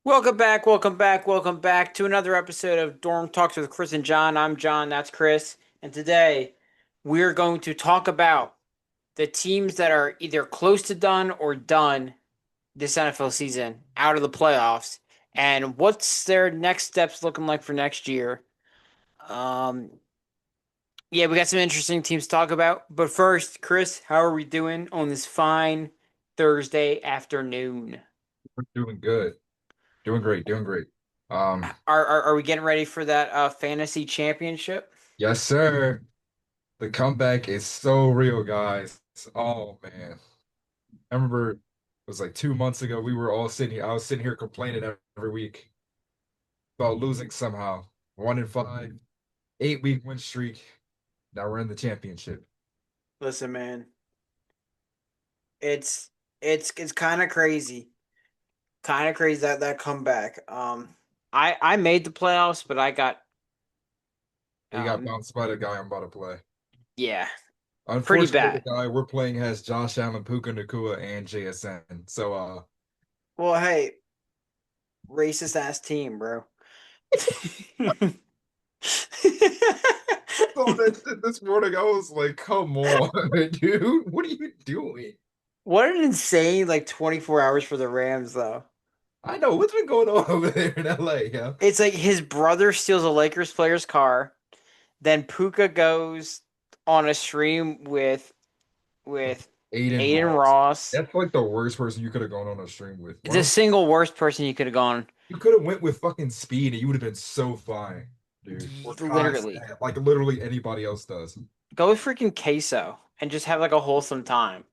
Welcome back, welcome back, welcome back to another episode of Dorm Talks with Chris and John. I'm John, that's Chris. And today we're going to talk about the teams that are either close to done or done this NFL season out of the playoffs and what's their next steps looking like for next year. Um yeah, we got some interesting teams to talk about. But first, Chris, how are we doing on this fine Thursday afternoon? We're doing good. Doing great. Doing great. Um, Are we getting ready for that fantasy championship? yes, sir. The comeback is so real, guys. Oh man. I remember it was like 2 months ago. We were all sitting here. I was sitting here complaining every week about losing somehow. 1-5, 8-week win streak. Now we're in the championship. Listen, man, it's it's kind of crazy that comeback. I made the playoffs, but I got We got um, bounced by the guy I'm about to play. yeah, pretty Unfortunately, the bad. guy we're playing has Josh Allen, Puka Nacua, and JSN. So Well, hey, racist ass team, bro. saw that shit this morning. I was like, come on, dude. What are you doing? What an insane 24 hours for the Rams though. I know what's been going on over there in LA, yeah. It's like his brother steals a Lakers player's car, then Puka goes on a stream with Aiden Aiden Ross. Ross. That's like the worst person you could have gone on a stream with. Why The don't single worst person you could have gone. you could have went with fucking speed and you would have been so fine, dude. Or Kai Literally. Cenat, like literally anybody else does. Go with freaking queso and just have a wholesome time.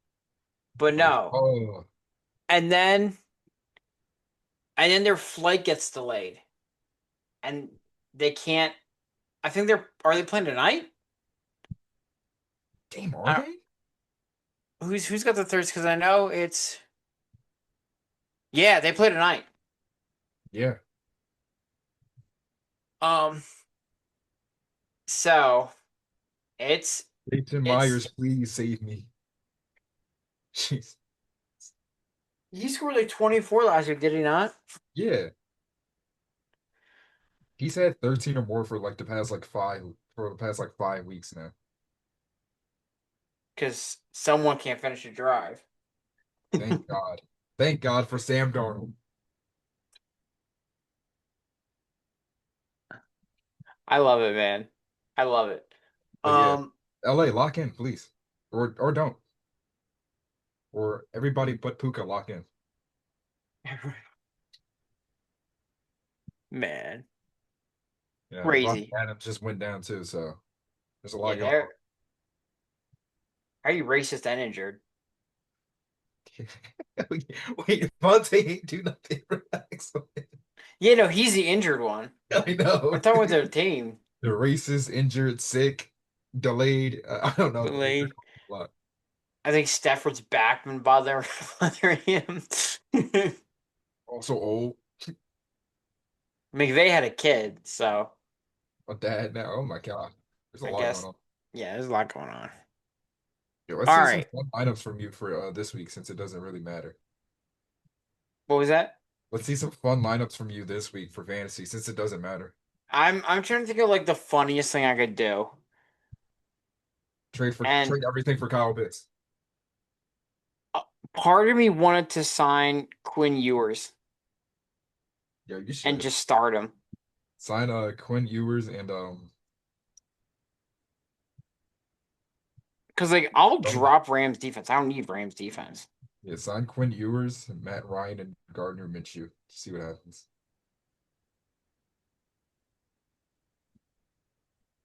But Like, no. oh, And then and then their flight gets delayed. And they can't I think they're are they playing tonight? damn, are I don't, they? who's got the thirds? Because I know it's yeah, they play tonight. Yeah. Um so it's Jason it's Myers, please save me. Jeez. he scored like 24 last year, did he not? Yeah. He's had 13 or more for like the past like 5 weeks now. Because someone can't finish a drive. Thank God. Thank God for Sam Darnold. I love it, man. I love it. But yeah, Um LA, lock in, please. Or don't. Or everybody but Puka lock in. man. Yeah, Devontae Crazy. Adams just went down too, so there's a lot Yeah, going they're are you racist and injured? on. Wait, Devontae ain't do nothing for excellent. Yeah, no, he's the injured one. I I'm know. talking with their team. The racist, injured, sick, delayed. I don't know. There's Delayed. a lot. I think Stafford's back been bothering him. Also old. McVay had a kid, so A dad now. Oh my God. There's a I lot going guess on. yeah, there's a lot going on. Yeah, let's All see some right. fun lineups from you for this week since it doesn't really matter. What was that? Let's see some fun lineups from you this week for fantasy since it doesn't matter. I'm trying to think of the funniest thing I could do. And Trade everything for Kyle Pitts. uh, part of me wanted to sign Quinn Ewers Yeah, you and should just start him. sign Quinn Ewers and Cause I'll oh, drop Rams defense. I don't need Rams defense. yeah, sign Quinn Ewers, Matt Ryan, and Gardner Minshew. See what happens.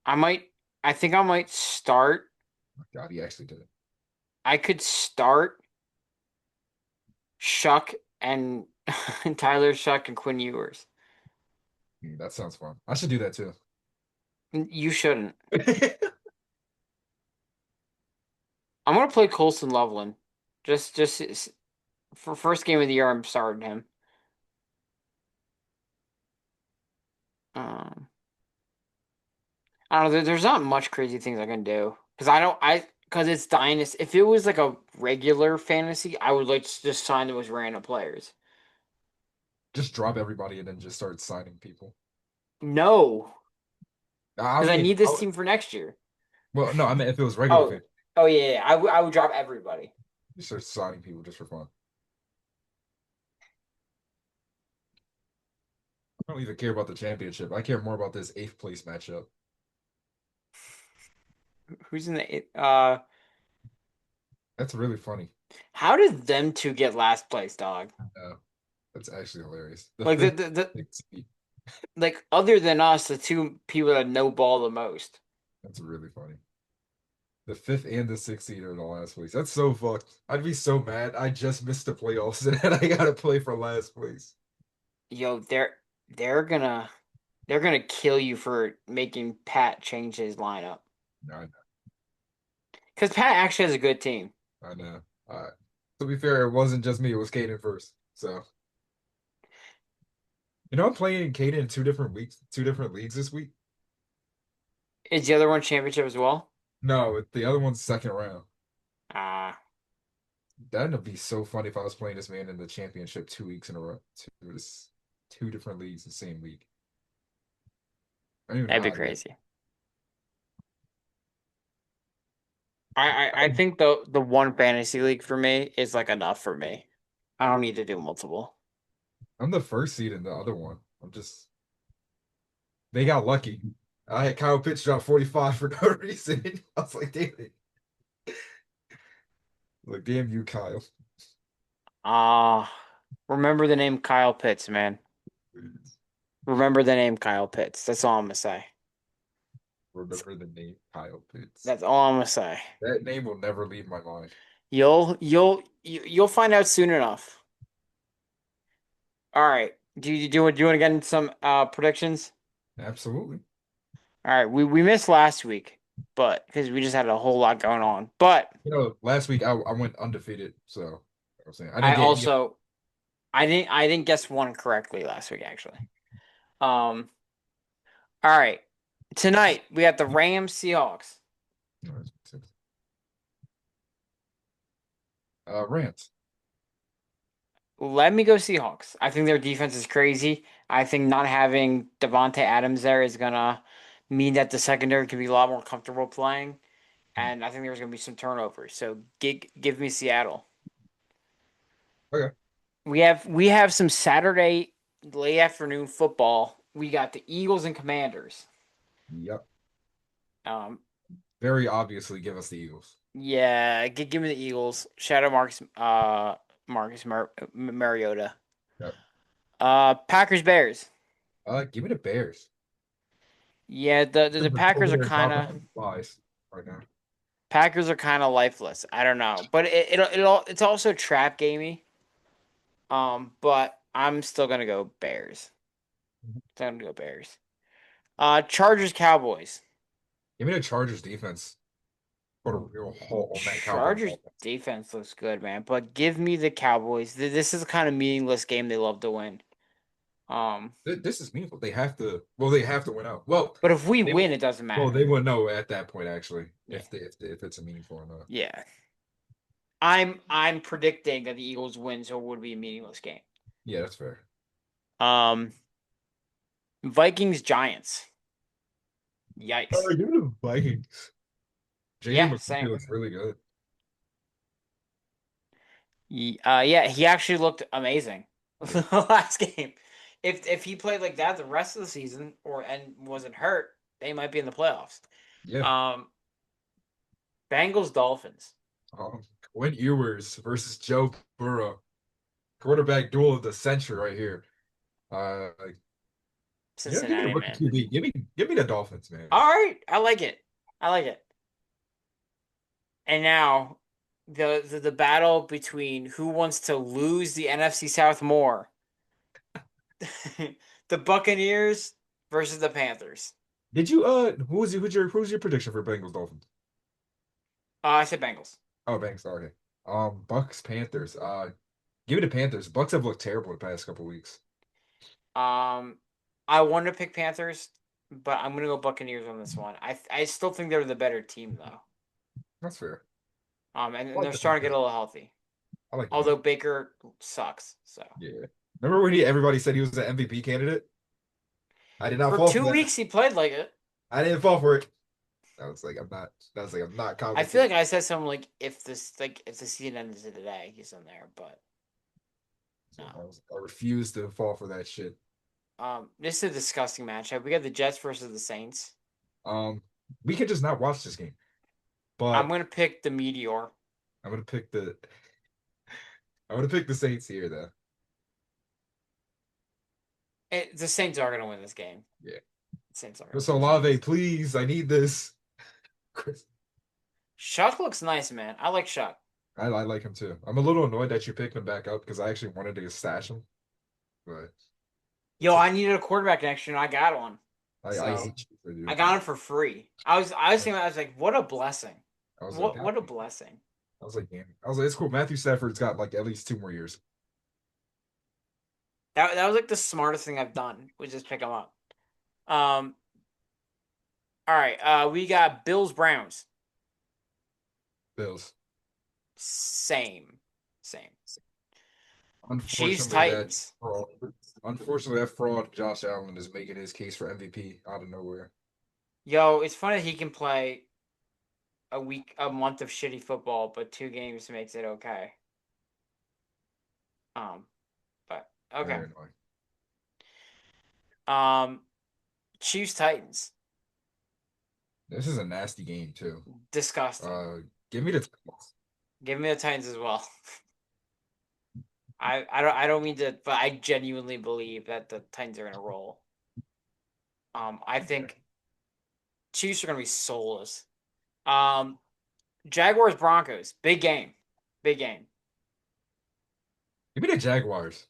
I might I think I might start Oh, God, he actually did it. I could start Shuck and Tyler Shuck and Quinn Ewers. That sounds fun. I should do that too. You shouldn't. I'm gonna play Colson Loveland. Just for first game of the year, I'm starting him. Um, I don't know. There's not much crazy things I can do because I don't. I because it's dynasty. If it was like a regular fantasy, I would like to just sign them as random players. Just drop everybody and then just start signing people. No, I because I mean, need this team for next year. well, no, I mean if it was regular Oh, fan, oh yeah. I would drop everybody. you start signing people just for fun. I don't even care about the championship. I care more about this eighth place matchup. Who's in the That's really funny. How did them two get last place, dog? Uh, that's actually hilarious. The Like fifth, sixth seed. like other than us, the two people that know ball the most. That's really funny. The fifth and the sixth seed are in the last place. That's so fucked. I'd be so mad. I just missed the playoffs and then I gotta play for last place. Yo, they're gonna they're gonna kill you for making Pat change his lineup. I know. Because Pat actually has a good team. I know. To be fair, it wasn't just me. It was Caden first. So, I'm playing Caden in two different leagues this week. Is the other one championship as well? No, the other one's second round. Ah, That'd be so funny if I was playing this man in the championship 2 weeks in a row. Two different leagues, the same week. I don't even know that'd be how I did. crazy. I think the one fantasy league for me is like enough for me. I don't need to do multiple. I'm the first seed in the other one. They got lucky. I had Kyle Pitts drop 45 for no reason. I was like, damn it. Like, damn you, Kyle. Ah, remember the name Kyle Pitts, man. Remember the name Kyle Pitts. That's all I'm gonna say. Remember the name Kyle Pitts. That's all I'm gonna say. That name will never leave my mind. You'll find out soon enough. All right. Do you want to get into some predictions? Absolutely. All right. We missed last week, but because we just had a whole lot going on. But Last week I went undefeated, so I'm saying I I didn't get any. also I didn't guess one correctly last week actually. Um. All right. Tonight we got the Rams Seahawks. Rants. Let me go Seahawks. I think their defense is crazy. I think not having Devontae Adams there is gonna mean that the secondary can be a lot more comfortable playing, and I think there's gonna be some turnovers. So give me Seattle. Okay. We have some Saturday late afternoon football. We got the Eagles and Commanders. Yep. Um, Very obviously give us the Eagles. yeah, give me the Eagles. Shout out Mariota. Yep. Packers Bears. Give me the Bears. Yeah, the Over Packers are there kind dropping of some flies right now. lifeless. I don't know, but it's also trap gamey. But I'm still gonna go Bears. Still gonna go Bears. Chargers Cowboys. Give me the Chargers defense. Put a real halt on that Cowboys Chargers offense. defense looks good, man. But give me the Cowboys. This is the kind of meaningless game they love to win. Um, This is meaningful. They have to. Well, they have to win out. Well, but if we they win, it doesn't well matter. they would know at that point actually Yeah, if it's a meaningful or not. yeah. I'm predicting that the Eagles win, so it would be a meaningless game. Yeah, that's fair. Um, Vikings Giants. Oh, Yikes. give me the Vikings. Jalen Yeah, McCourty same. looks really good. Yeah, he actually looked amazing last game. If he played like that the rest of the season and wasn't hurt, they might be in the playoffs. Yeah. Um, Bengals Dolphins. Quinn Ewers versus Joe Burrow. Quarterback duel of the century right here. Uh, give me the Cincinnati, rookie man. QB. Give me the Dolphins, man. All right, I like it. I like it. And now the battle between who wants to lose the NFC South more. The Buccaneers versus the Panthers. Did you who's your prediction for Bengals Dolphins? I said Bengals. Oh, Bengals. Okay. Bucks Panthers. Give me the Panthers. Bucks have looked terrible the past couple weeks. Um, I want to pick Panthers, but I'm gonna go Buccaneers on this one. I still think they're the better team though. That's fair. And I like they're the starting to get Panthers. a little healthy. I like the Although Panthers. Baker sucks, so Yeah. Remember when everybody said he was an MVP candidate? I did not For fall for two that. weeks, he played like it. I didn't fall for it. I was like, I'm not. I was like, I'm not I feel commenting. like I said something like, if the season ends today, he's in there. But So no. I refuse to fall for that shit. This is a disgusting matchup. We got the Jets versus the Saints. Um, we could just not watch this game, I'm but gonna pick the Meteor. I'm gonna pick the. I'm gonna pick the Saints here, though. The Saints are gonna win this game. Yeah, The Saints are gonna Chris win this game. Olave, please, I need this. Chris, Shuck looks nice, man. I like Shuck. I like him too. I'm a little annoyed that you picked him back up because I actually wanted to stash him, but Yo, it's I okay. needed a quarterback next year, and I got one. I So hate you for doing I got him for free. I was like, what a blessing. I was like, What a damn. blessing. I was like, damn. I was like, it's cool. Matthew Stafford's got like at least 2 more years. That was like the smartest thing I've done, was just pick him up. Um, all right. We got Bills Browns. Bills. Same, same. Chiefs Unfortunately, Titans. unfortunately, that fraud Josh Allen is making his case for MVP out of nowhere. Yo, it's funny that he can play a month of shitty football, but 2 games makes it okay. Um, but okay. Very annoying. Um, Chiefs Titans. This is a nasty game too. Disgusting. Give me the Titans. Give me the Titans as well. I don't mean to, but I genuinely believe that the Titans are gonna roll. I Okay. think Chiefs are gonna be soulless. Um, Jaguars Broncos. Big game. Big game. Give me the Jaguars.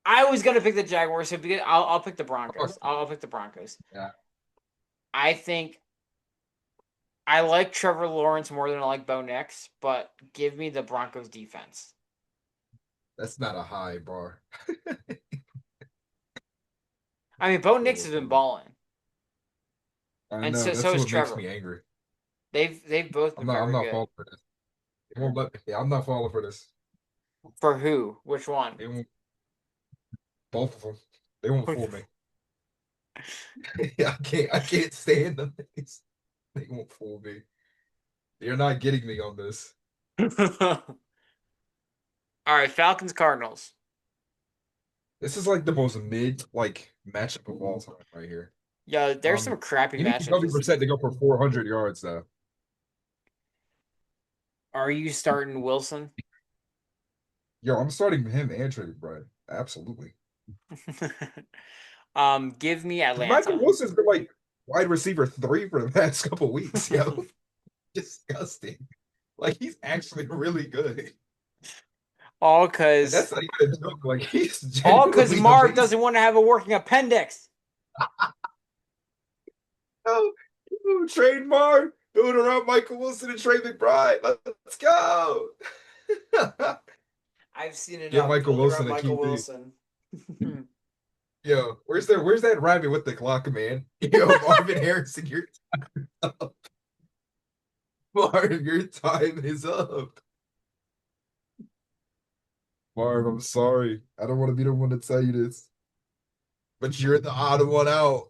I was gonna pick the Jaguars, so I'll pick the Oh, Broncos. I'll pick the Broncos. yeah, I think I like Trevor Lawrence more than I like Bo Nix, but give me the Broncos defense. that's not a high bar. I mean, Bo Nix has been balling, I and know so that's is what makes Trevor. me angry. They've both been I'm very not good. falling for this. It won't let me. Yeah, I'm not falling for this. For who? Which one? They won't. Both of them. They won't fool me. I can't stand them. They won't fool me. You're not getting me on this. All right, Falcons Cardinals. This is like the most mid like matchup of all time right here. Yeah, there's some crappy You need matchups Jacoby this Brissett to season. go for 400 yards though. Are you starting Wilson? Yo, I'm starting him and Trey McBride. Absolutely. Give me Michael Atlanta. Wilson's been like wide receiver 3 for the past couple weeks, yo. Disgusting. Like he's actually really good. All And because that's not even a joke. Like he's all because genuinely Marv amazing. doesn't want to have a working appendix. Oh, trade Marv, build around Michael Wilson and Trey McBride. Let's go. I've seen Get enough. Michael Build around Wilson a Michael QB. Wilson. Yo, where's that rabbit with the clock, man? Yo, Marvin Harrison, your time up. Marv, your time is up. Marv, I'm sorry. I don't want to be the one to tell you this, but you're the odd one out.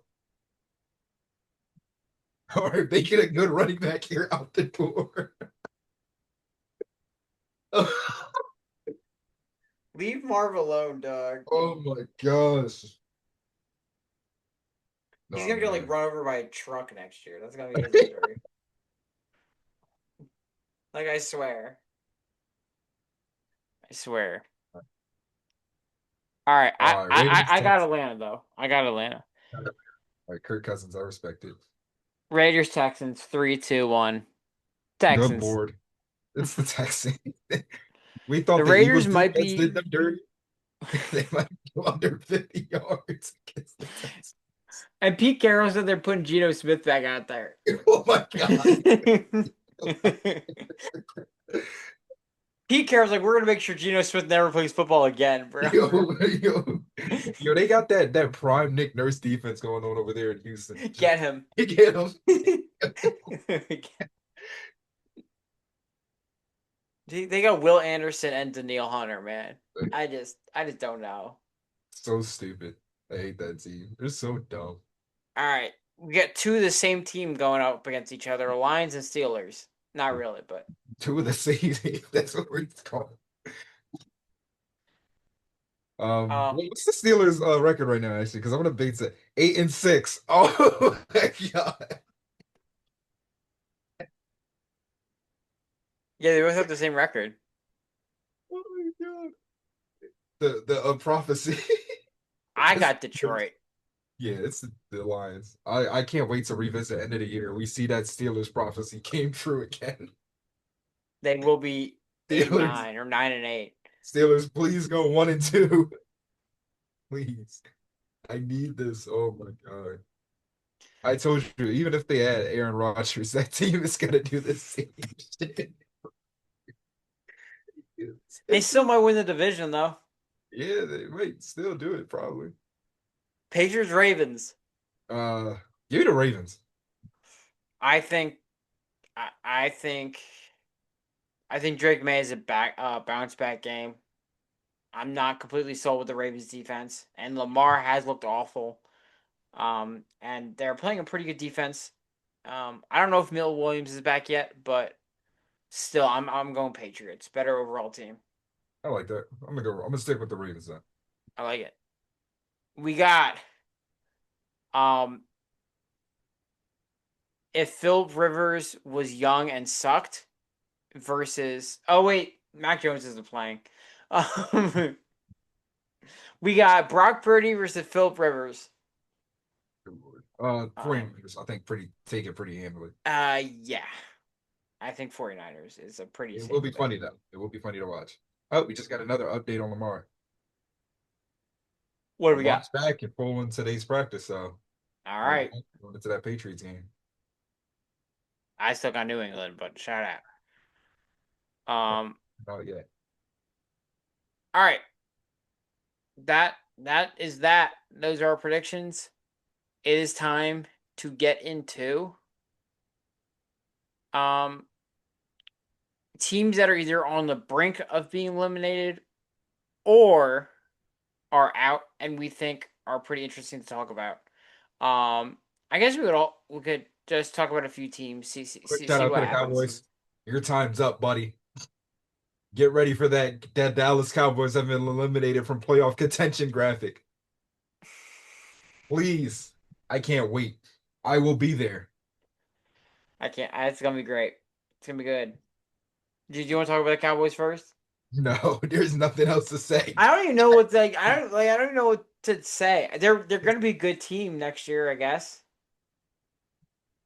All right, making a good running back here out the door. Leave Marv alone, dog. Oh my gosh. He's No, gonna get like man. run over by a truck next year. That's gonna be his injury. Like I swear. I swear. All right. All right, Raiders, I got Texans. Atlanta though. I got Atlanta. All right, Kirk Cousins, I respect it. Raiders Texans 3-2-1. Good Texans. board. It's the Texans. We thought The the Raiders Eagles might defense be did them dirty. They might go under 50 yards against the Texans. and Pete Carroll said they're putting Geno Smith back out there. Oh my God. Pete Carroll's like, we're gonna make sure Geno Smith never plays football again, bro. Yo, they got that prime Nick Nurse defense going on over there in Houston. Get him. Get him. They got Will Anderson and Daniil Hunter, man. I just don't know. So stupid. I hate that team. They're so dumb. All right, we got two of the same team going up against each other: Lions and Steelers. Not really, but Two of the same team. That's what we're calling. uh, What's the Steelers record right now, actually? Because I'm gonna base it 8-6. Oh my God. yeah, they both have the same record. Oh my God. The prophecy. I It's- got Detroit. yeah, it's the Lions. I can't wait to revisit end of the year. We see that Steelers prophecy came true again. They will be eight and Steelers, 9 or 9-8. Steelers, please go 1-2. Please. I need this. Oh my God. I told you, even if they had Aaron Rodgers, that team is gonna do the same shit. They still might win the division though. Yeah, they might still do it, probably. Patriots Ravens. Uh, Give me the Ravens. I think. I, I think. I think Drake May is a bounce back game. I'm not completely sold with the Ravens defense, and Lamar has looked awful. And they're playing a pretty good defense. I don't know if Mill Williams is back yet, but still, I'm going Patriots. Better overall team. I like that. I'm gonna stick with the Ravens then. I like it. We got um if Philip Rivers was young and sucked versus Mac Jones isn't playing. Um, we got Brock Purdy versus Philip Rivers. Good Lord. Um 49ers, I think take it pretty handily. yeah. I think 49ers is a pretty It will safe be bet. funny though. It will be funny to watch. Oh, we just got another update on Lamar. What do we got? Lamar's back and full in today's practice, so All I right. going into that Patriots game. I still got New England, but shout out. Not yet. All right. That is that. Those are our predictions. It is time to get into um teams that are either on the brink of being eliminated or are out and we think are pretty interesting to talk about. I guess we could just talk about a few teams, Quick shout see out to what the happens. Cowboys. Your time's up, buddy. Get ready for that Dallas Cowboys have been eliminated from playoff contention graphic. Please. I can't wait. I will be there. I can't. It's gonna be great. It's gonna be good. Do you want to talk about the Cowboys first? No, there's nothing else to say. I don't even know what like. I don't even know what to say. They're gonna be a good team next year, I guess.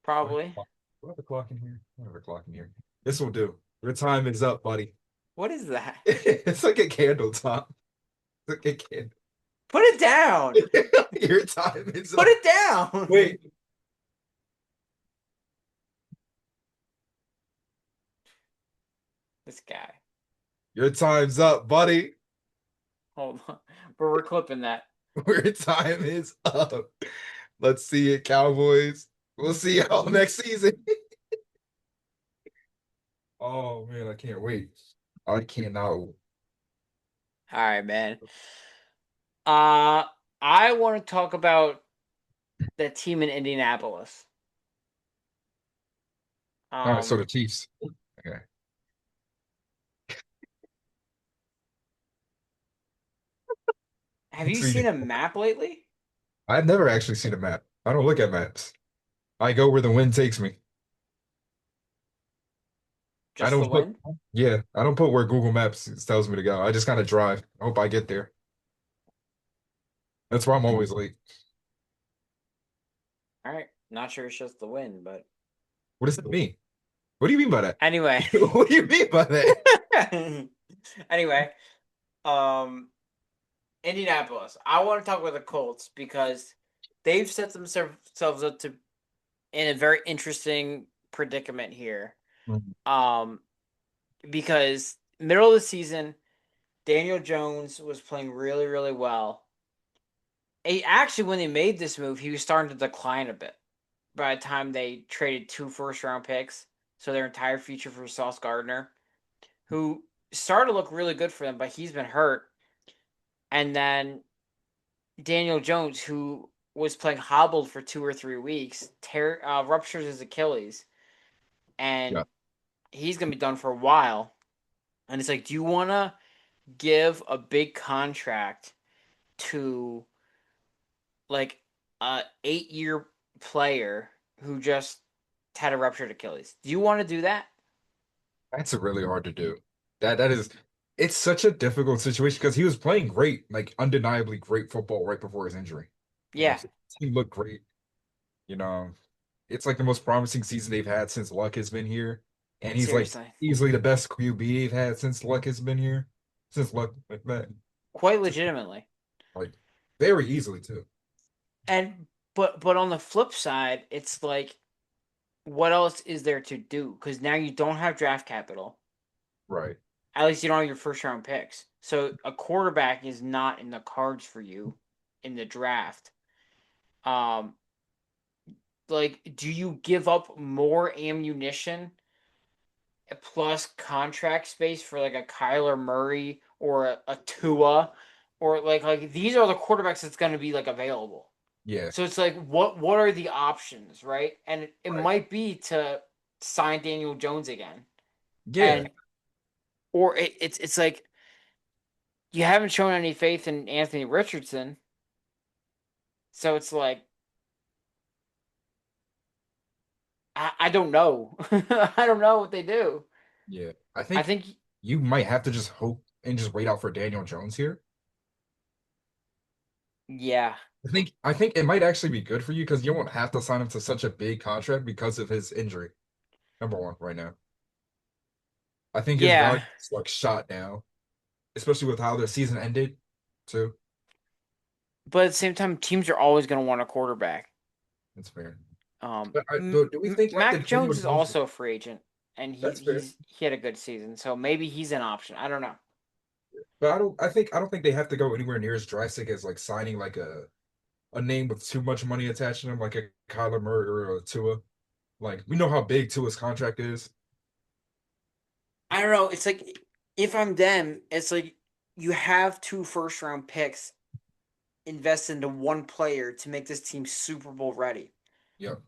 Probably. Do I have a clock in here? I have a clock in here. This will do. Your time is up, buddy. What is that? It's like a candle top. It's like a candle. Put it down. Your time is Put up. it down. Wait. This guy. Your time's up, buddy. Hold on. But we're clipping that. Your time is up. Let's see it, Cowboys. We'll see y'all next season. Oh man, I can't wait. I cannot. All right, man. Uh, I want to talk about the team in Indianapolis. All right, so Um, the Chiefs. Okay. have you It's seen a ridiculous. map lately? I've never actually seen a map. I don't look at maps. I go where the wind takes me. I Just the don't put, win? yeah, I don't put where Google Maps tells me to go. I just kind of drive. I hope I get there. That's why I'm always late. All right. Not sure it's just the win, but What does that mean? What do you mean by that? anyway. What do you mean by that? Anyway, um, Indianapolis. I want to talk about the Colts because they've set themselves up to in a very interesting predicament here. Mhm. Um, because middle of the season, Daniel Jones was playing really, really well. Actually, when they made this move, he was starting to decline a bit. By the time they traded 2 first-round picks, so their entire future for Sauce Gardner, who started to look really good for them, but he's been hurt. And then Daniel Jones, who was playing hobbled for 2 or 3 weeks, ruptures his Achilles, Yeah. and he's gonna be done for a while. And it's like, do you want to give a big contract to like a 8 year player who just had a ruptured Achilles? Do you want to do that? That's really hard to do. That is it's such a difficult situation because he was playing great, like undeniably great football right before his injury. You know, Yeah, so he looked great. You know, it's like the most promising season they've had since Luck has been here. And he's like seriously, easily the best QB they've had since Luck has been here. Since Luck like that. quite legitimately. Like very easily too. And but on the flip side, it's like, what else is there to do? Because now you don't have draft capital. Right. At least you don't have your first round picks. So a quarterback is not in the cards for you in the draft. Um, like, do you give up more ammunition plus contract space for like a Kyler Murray or a Tua, or like these are the quarterbacks that's going to be like available. Yeah. So it's like, what are the options, right? And it Right. might be to sign Daniel Jones again, Yeah. and or it's like you haven't shown any faith in Anthony Richardson, so it's like I don't know. I don't know what they do. Yeah. I I think think you might have to just hope and just wait out for Daniel Jones here. yeah, I think it might actually be good for you because you won't have to sign him to such a big contract because of his injury. Number one, right now. I think his yeah, value is like shot now, especially with how their season ended, too. but at the same time, teams are always going to want a quarterback. That's fair. But do we M- think like the Mac Daniel Jones is Jones? also a free agent, and That's fair. he had a good season, so maybe he's an option. I don't know. But I don't think they have to go anywhere near as drastic as like signing like a name with too much money attached to him, like a Kyler Murray or a Tua. Like we know how big Tua's contract is. I don't know. It's like, if I'm them, it's like you have 2 first round picks invest into one player to make this team Super Bowl ready. Yep.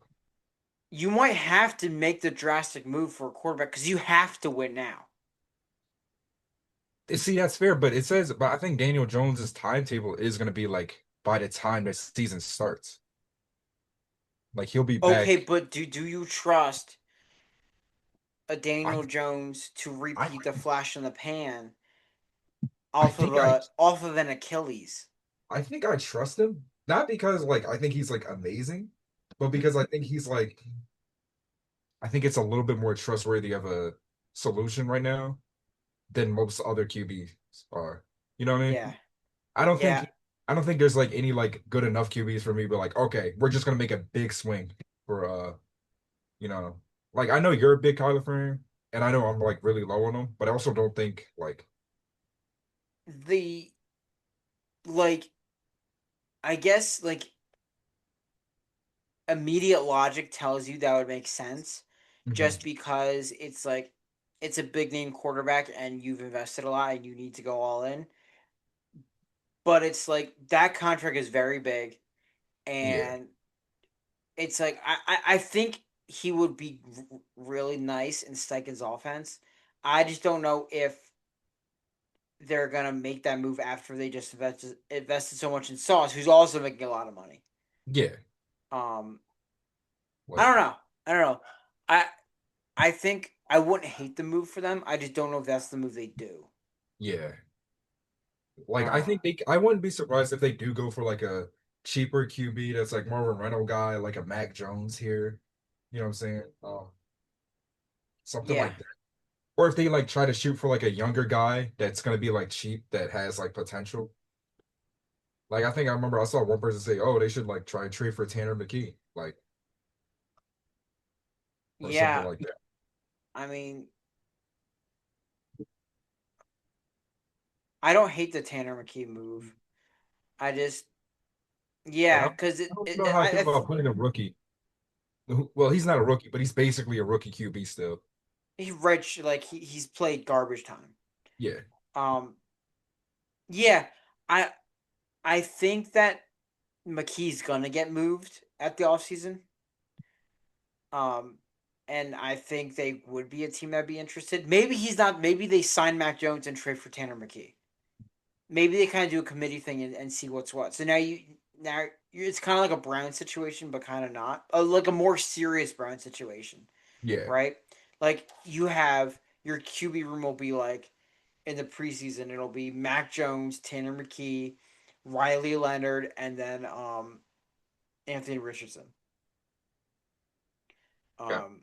You might have to make the drastic move for a quarterback because you have to win now. See, that's fair, but I think Daniel Jones's timetable is gonna be like by the time the season starts. Like he'll be Okay, back. but do you trust a I Daniel Jones to I repeat the flash in the pan I off of think a off of an Achilles? I think I trust him. Not because like I think he's like amazing, but because I think he's like I think it's a little bit more trustworthy of a solution right now than most other QBs are. You know what I mean? Yeah, I don't yeah. think I don't think there's like any like good enough QBs for me, but like, okay, we're just gonna make a big swing for you know, like I know you're a big Kyler fan, and I know I'm like really low on him, but I also don't think like The like I guess like immediate logic tells you that would make sense, mhm, just because it's like it's a big name quarterback and you've invested a lot and you need to go all in. But it's like that contract is very big, yeah, and it's like I think he would be really nice in Steichen's offense. I just don't know if they're gonna make that move after they just invested so much in Sauce, who's also making a lot of money. yeah, Um, I like don't know. I don't know. I I think I wouldn't hate the move for them. I just don't know if that's the move they do. yeah. Like I Uh, think I wouldn't be surprised if they do go for like a cheaper QB that's like more of a rental guy, like a Mac Jones here. You know what I'm saying? Something yeah, like that. Or if they like try to shoot for like a younger guy that's gonna be like cheap that has like potential. Like I think I remember I saw one person say, "Oh, they should like try and trade for Tanner McKee," like or something yeah. like that. I mean, I don't hate the Tanner McKee move. I just, Like yeah, because I don't know how I feel about putting a rookie. Well, he's not a rookie, but he's basically a rookie QB still. he rich, like he's played garbage time. Yeah, Um, yeah, I I think that McKee's gonna get moved at the offseason. Um, and I think they would be a team that'd be interested. Maybe he's not. Maybe they sign Mac Jones and trade for Tanner McKee. Maybe they kind of do a committee thing and see what's what. So it's kind of like a Brown situation, but kind of not. Like a more serious Brown situation, Yeah. right? Like you have your QB room will be like in the preseason. It'll be Mac Jones, Tanner McKee, Riley Leonard, and then Anthony Richardson. Yeah. Um,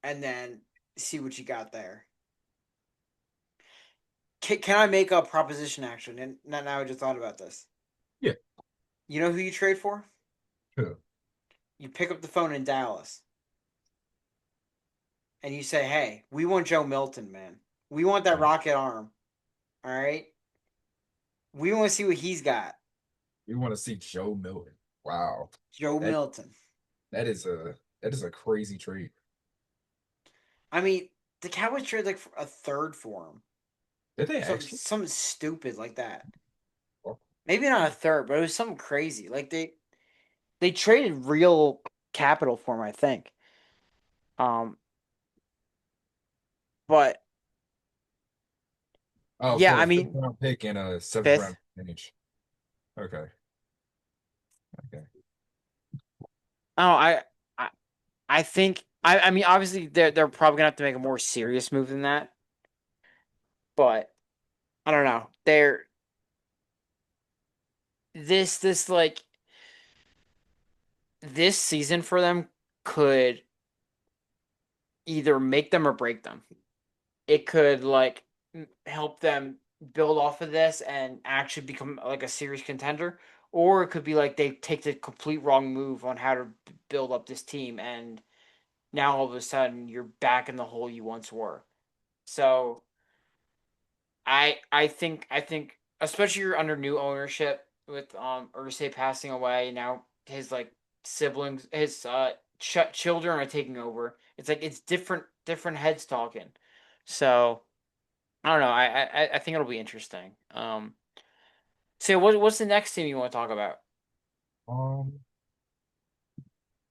and then see what you got there. Can I make a proposition action? And now I just thought about this. Yeah. You know who you trade for? Sure. You pick up the phone in Dallas and you say, "Hey, we want Joe Milton, man. We want that rocket arm. All right, we want to see what he's got." You want to see Joe Milton. Wow. Joe That Milton. that is a crazy trade. I mean, the Cowboys traded like a third for him. Did they actually? Something stupid like that. Oh, Maybe not a third, but it was something crazy. Like they traded real capital for him, I think. Um, but oh, yeah, for I a fifth mean, round pick and a seventh fifth. round finish. Okay. Okay. Oh, I, I think I mean obviously they're probably gonna have to make a more serious move than that, but I don't know. They're this like this season for them could either make them or break them. It could like help them build off of this and actually become like a serious contender, or it could be like they take the complete wrong move on how to build up this team, and now all of a sudden you're back in the hole you once were. So I think especially you're under new ownership with Ursay passing away now, his like siblings, his children are taking over. It's like it's different heads talking. So I don't know. I think it'll be interesting. So what's the next team you want to talk about? Um,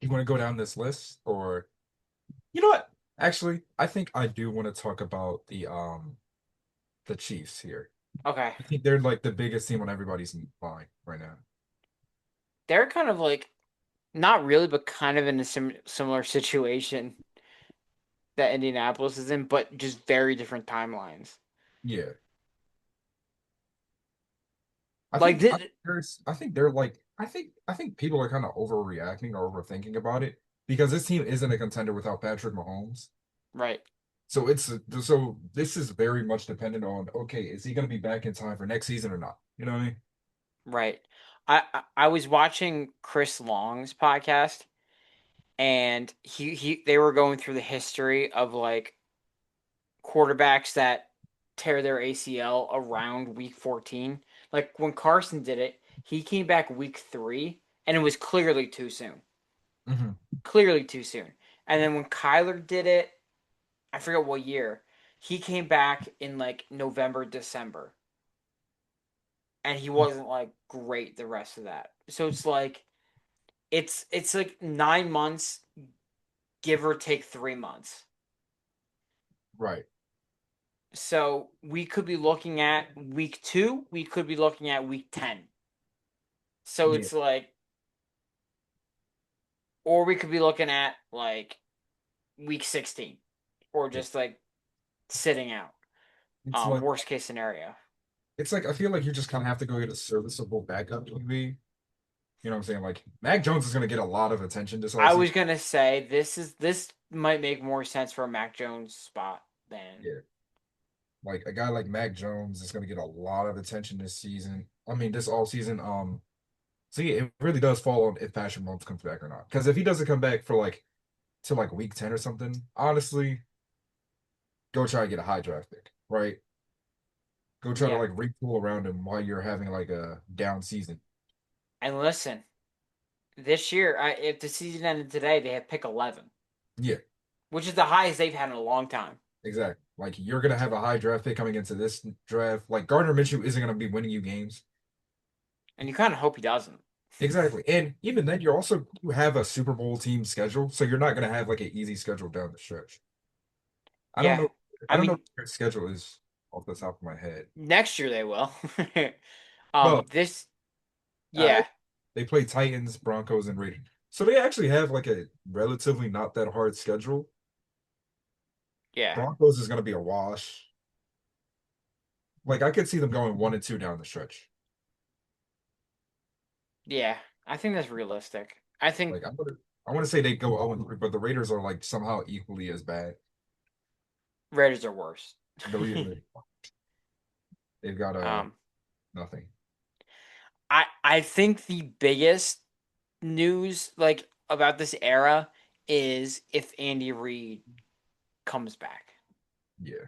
you want to go down this list, or you know what? Actually, I think I do want to talk about the Chiefs here. Okay, I think they're like the biggest team on everybody's mind right now. they're kind of like not really, but kind of in a similar situation that Indianapolis is in, but just very different timelines. Yeah. Like I think they're like I think people are kind of overreacting or overthinking about it because this team isn't a contender without Patrick Mahomes. right. So so this is very much dependent on okay, is he going to be back in time for next season or not? You know what I mean? Right. I was watching Chris Long's podcast and he they were going through the history of like quarterbacks that tear their ACL around week 14. Like when Carson did it, he came back week 3 and it was clearly too soon. Hmm. Clearly too soon. And then when Kyler did it, I forget what year, he came back in like November, December. And he wasn't like great the rest of that. So it's like it's like 9 months, give or take 3 months. Right. So we could be looking at week 2. We could be looking at week 10. So Yeah. it's like, or we could be looking at like week 16, or Yeah. just like sitting out. It's like Worst case scenario. I feel like you just kind of have to go get a serviceable backup QB. You know what I'm saying? Like Mac Jones is going to get a lot of attention this I was offseason. gonna say this might make more sense for a Mac Jones spot than Yeah. Like a guy like Mac Jones is going to get a lot of attention this season. I mean, this all season. See, it really does fall on if Patrick Mahomes comes back or not. Because if he doesn't come back for like to like week 10 or something, honestly, go try to get a high draft pick, right? Go try to yeah. like retool around him while you're having like a down season. And listen, this year, if the season ended today, they have pick 11, Yeah, which is the highest they've had in a long time. exactly. Like you're gonna have a high draft pick coming into this draft. Like Gardner Minshew isn't gonna be winning you games. And you kind of hope he doesn't. Exactly. And even then, you have a Super Bowl team schedule, so you're not gonna have like an easy schedule down the stretch. I don't Yeah. know. I I don't know mean, what their schedule is off the top of my head. next year they will. Well, This, uh, yeah, they play Titans, Broncos, and Raiders. So they actually have like a relatively not that hard schedule. yeah, Broncos is gonna be a wash. Like I could see them going 1-2 down the stretch. yeah. I think that's realistic. I think Like I want to say they go 0-3, but the Raiders are like somehow equally as bad. Raiders are worse. Believe me, they've got um, nothing. I think the biggest news like about this era is if Andy Reid comes back. Yeah.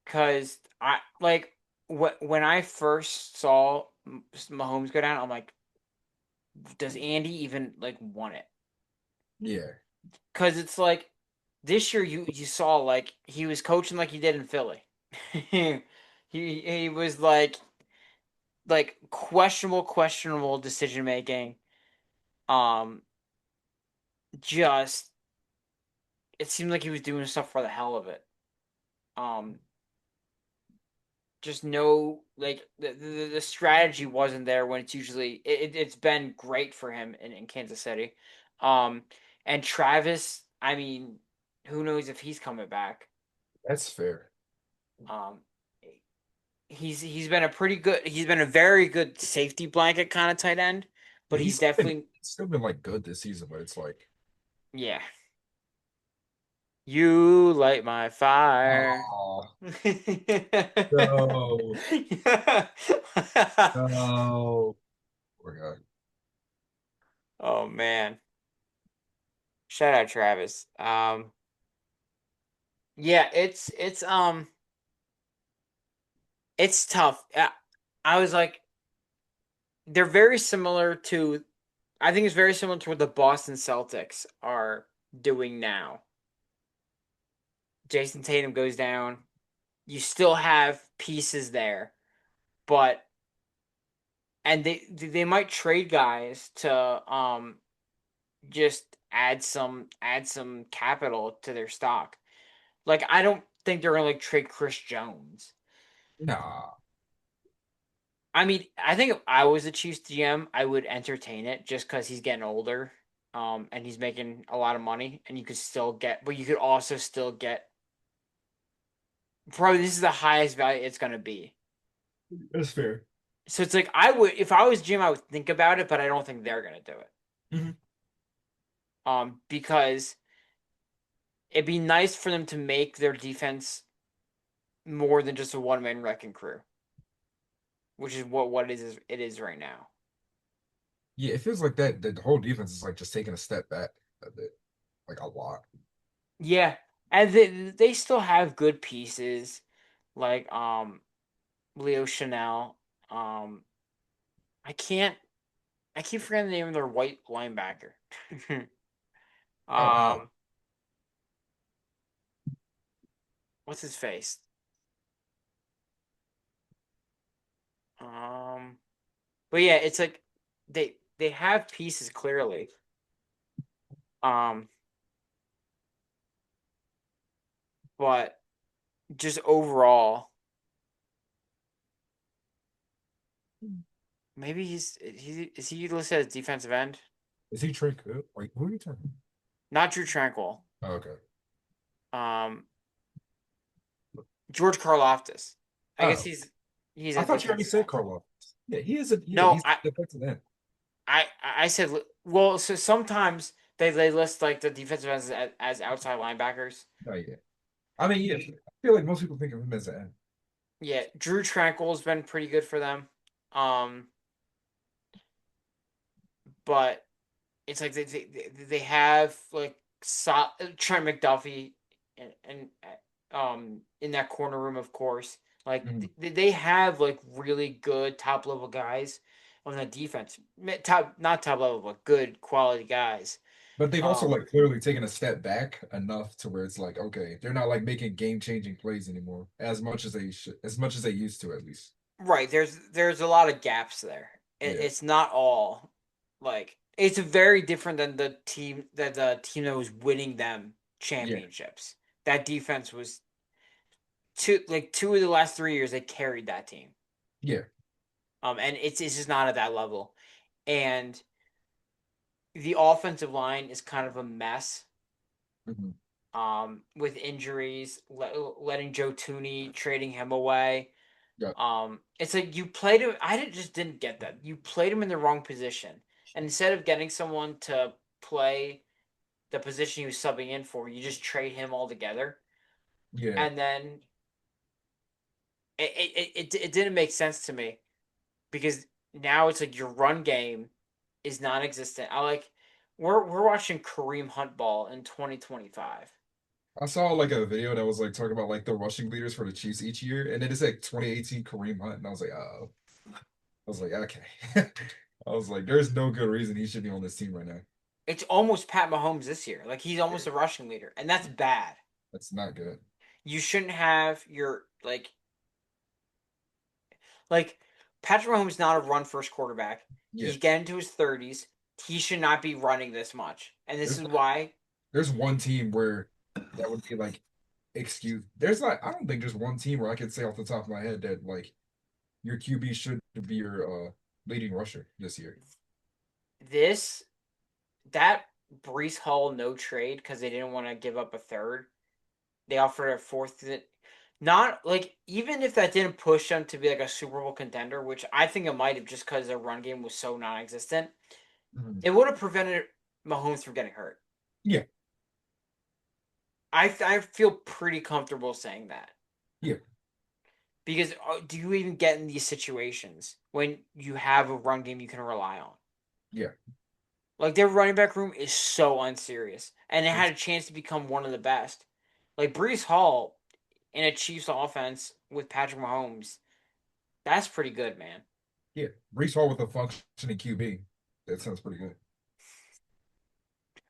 Cause I like when I first saw Mahomes go down, I'm like, does Andy even like want it? Yeah. Cause it's like this year you saw like he was coaching like he did in Philly. He was like questionable decision making. Um, just it seemed like he was doing stuff for the hell of it. Um, just no like the strategy wasn't there when it's usually it's been great for him in Kansas City. Um, and Travis, I mean, who knows if he's coming back? That's fair. Um, he's been a very good safety blanket kind of tight end, but Yeah, he's definitely he's still been like good this season, but it's like, yeah. You light my fire. oh no, no. Poor guy. Oh man. Shout out Travis. Yeah, it's tough. I was like they're very similar to I think it's very similar to what the Boston Celtics are doing now. Jason Tatum goes down. You still have pieces there, but and they might trade guys to just add some capital to their stock. Like I don't think they're gonna like trade Chris Jones. Nah. I mean, I think if I was a Chiefs GM, I would entertain it just because he's getting older, and he's making a lot of money, and you could still get, but you could also still get. Probably this is the highest value it's gonna be. That's fair. So it's like I would, if I was GM, I would think about it, but I don't think they're gonna do it. Mhm. Because it'd be nice for them to make their defense more than just a one man wrecking crew, which is what it is right now. Yeah, it feels like that the whole defense is like just taking a step back a bit, like a lot. Yeah, and they still have good pieces like Leo Chanel. Um, I can't I keep forgetting the name of their white linebacker. Oh no. um, what's his face? Um, but yeah, it's like they have pieces clearly. Um, but just overall, maybe is he listed as defensive end? Is he Trey Cook? Wait, who are you talking? Not Drew Tranquil. Oh, okay. Um, George Karlaftis. I guess Oh, he's I a thought you already defensive said end. Karloff. Yeah, No, he's a defensive end. I said well. So sometimes they list like the defensive ends as outside linebackers. Oh yeah. I mean, yeah, I feel like most people think of him as an end. Yeah, Drew Tranquil's been pretty good for them. Um, but it's like they have like Trent McDuffie and in that corner room, of course. Like Mhm. they have like really good top level guys on that defense. Top not top level, but good quality guys. But they've also Um, like clearly taken a step back enough to where it's like, okay, they're not like making game-changing plays anymore as much as they should, as much as they used to at least. right. There's a lot of gaps there. Yeah, It's not all like it's very different than the team that was winning them yeah, championships. That defense was two of the last 3 years they carried that team. yeah. And it's just not at that level. And the offensive line is kind of a mess. Mhm. With injuries, letting Joe Tooney, trading him away. Yeah, It's like you played him. Just didn't get that. You played him in the wrong position, and instead of getting someone to play the position he was subbing in for, you just trade him altogether. yeah. And then it didn't make sense to me because now it's like your run game is non-existent. We're watching Kareem Hunt ball in 2025. I saw like a video that was like talking about like the rushing leaders for the Chiefs each year, and it is like 2018 Kareem Hunt, and I was like, oh, I was like, okay. I was like, there's no good reason he should be on this team right now. It's almost Pat Mahomes this year. Like he's Yeah, almost a rushing leader, and that's bad. that's not good. You shouldn't have your like Patrick Mahomes is not a run first quarterback. Yeah, He's getting to his 30s. He should not be running this much. And this there's is why there's one team where that would be like excuse. There's not. I don't think there's one team where I can say off the top of my head that like your QB should be your leading rusher this year. this that Brees Hall no trade because they didn't want to give up a third. They offered a fourth. Not like even if that didn't push them to be like a Super Bowl contender, which I think it might have just because their run game was so non-existent, Mhm. it would have prevented Mahomes from getting hurt. Yeah, I feel pretty comfortable saying that. yeah, Because do you even get in these situations when you have a run game you can rely on? yeah. Like their running back room is so unserious, and it had It's a chance to become one of the best. Like Brees Hall in a Chiefs offense with Patrick Mahomes, that's pretty good, man. yeah. Brees Hall with a functioning QB. That sounds pretty good.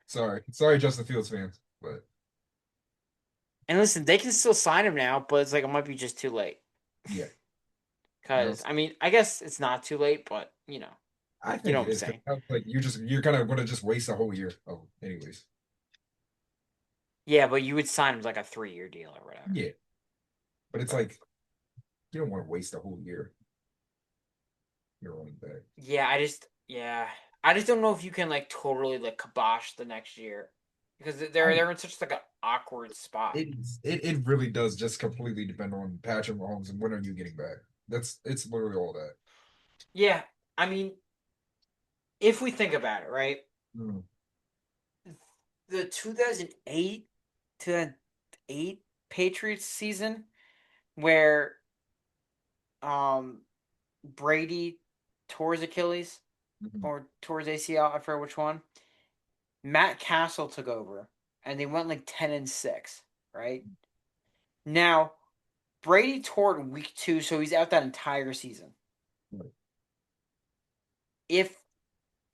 Sorry, Justin Fields fans, but And listen, they can still sign him now, but it's like it might be just too late. yeah. No, Because I guess it's not too late, but I you know think what it I'm is 'cause saying. like you're kind of going to just waste a whole year. Oh, anyways, Yeah, but you would sign him as like a 3 year deal or whatever. yeah. But it's But like you don't want to waste a whole year. You're running back. I just don't know if you can like totally like kibosh the next year because they're in such like an awkward spot. It really does just completely depend on Patrick Mahomes and when are you getting back. It's literally all that. Yeah, I mean, if we think about it, right, Mm, the 2008 Patriots season where um Brady tore his Achilles mhm. or tore his ACL, I forget which one. Matt Castle took over and they went like 10-6, right? Now Brady tore it in week 2, so he's out that entire season. Right.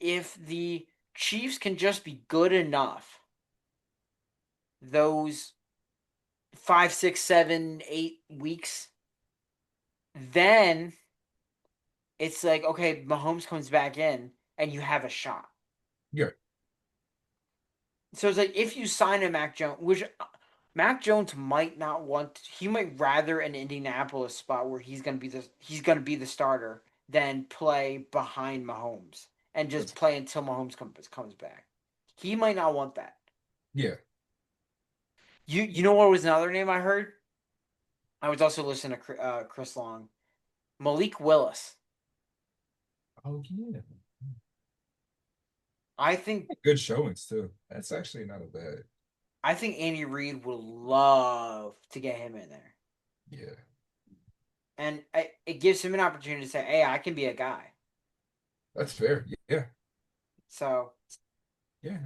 If the Chiefs can just be good enough, those 5, 6, 7, 8 weeks, then it's like okay, Mahomes comes back in and you have a shot. Yeah, So it's like if you sign a Mac Jones, which Mac Jones might not want, he might rather an Indianapolis spot where he's gonna be the starter than play behind Mahomes and just that's play until Mahomes comes back. He might not want that. yeah. You know what was another name I heard? I was also listening to Chris Long, Malik Willis. Oh yeah. I think Good showings too. That's actually not a bad. I think Andy Reid would love to get him in there, Yeah, and it gives him an opportunity to say, "Hey, I can be a guy." that's fair. Yeah, So yeah.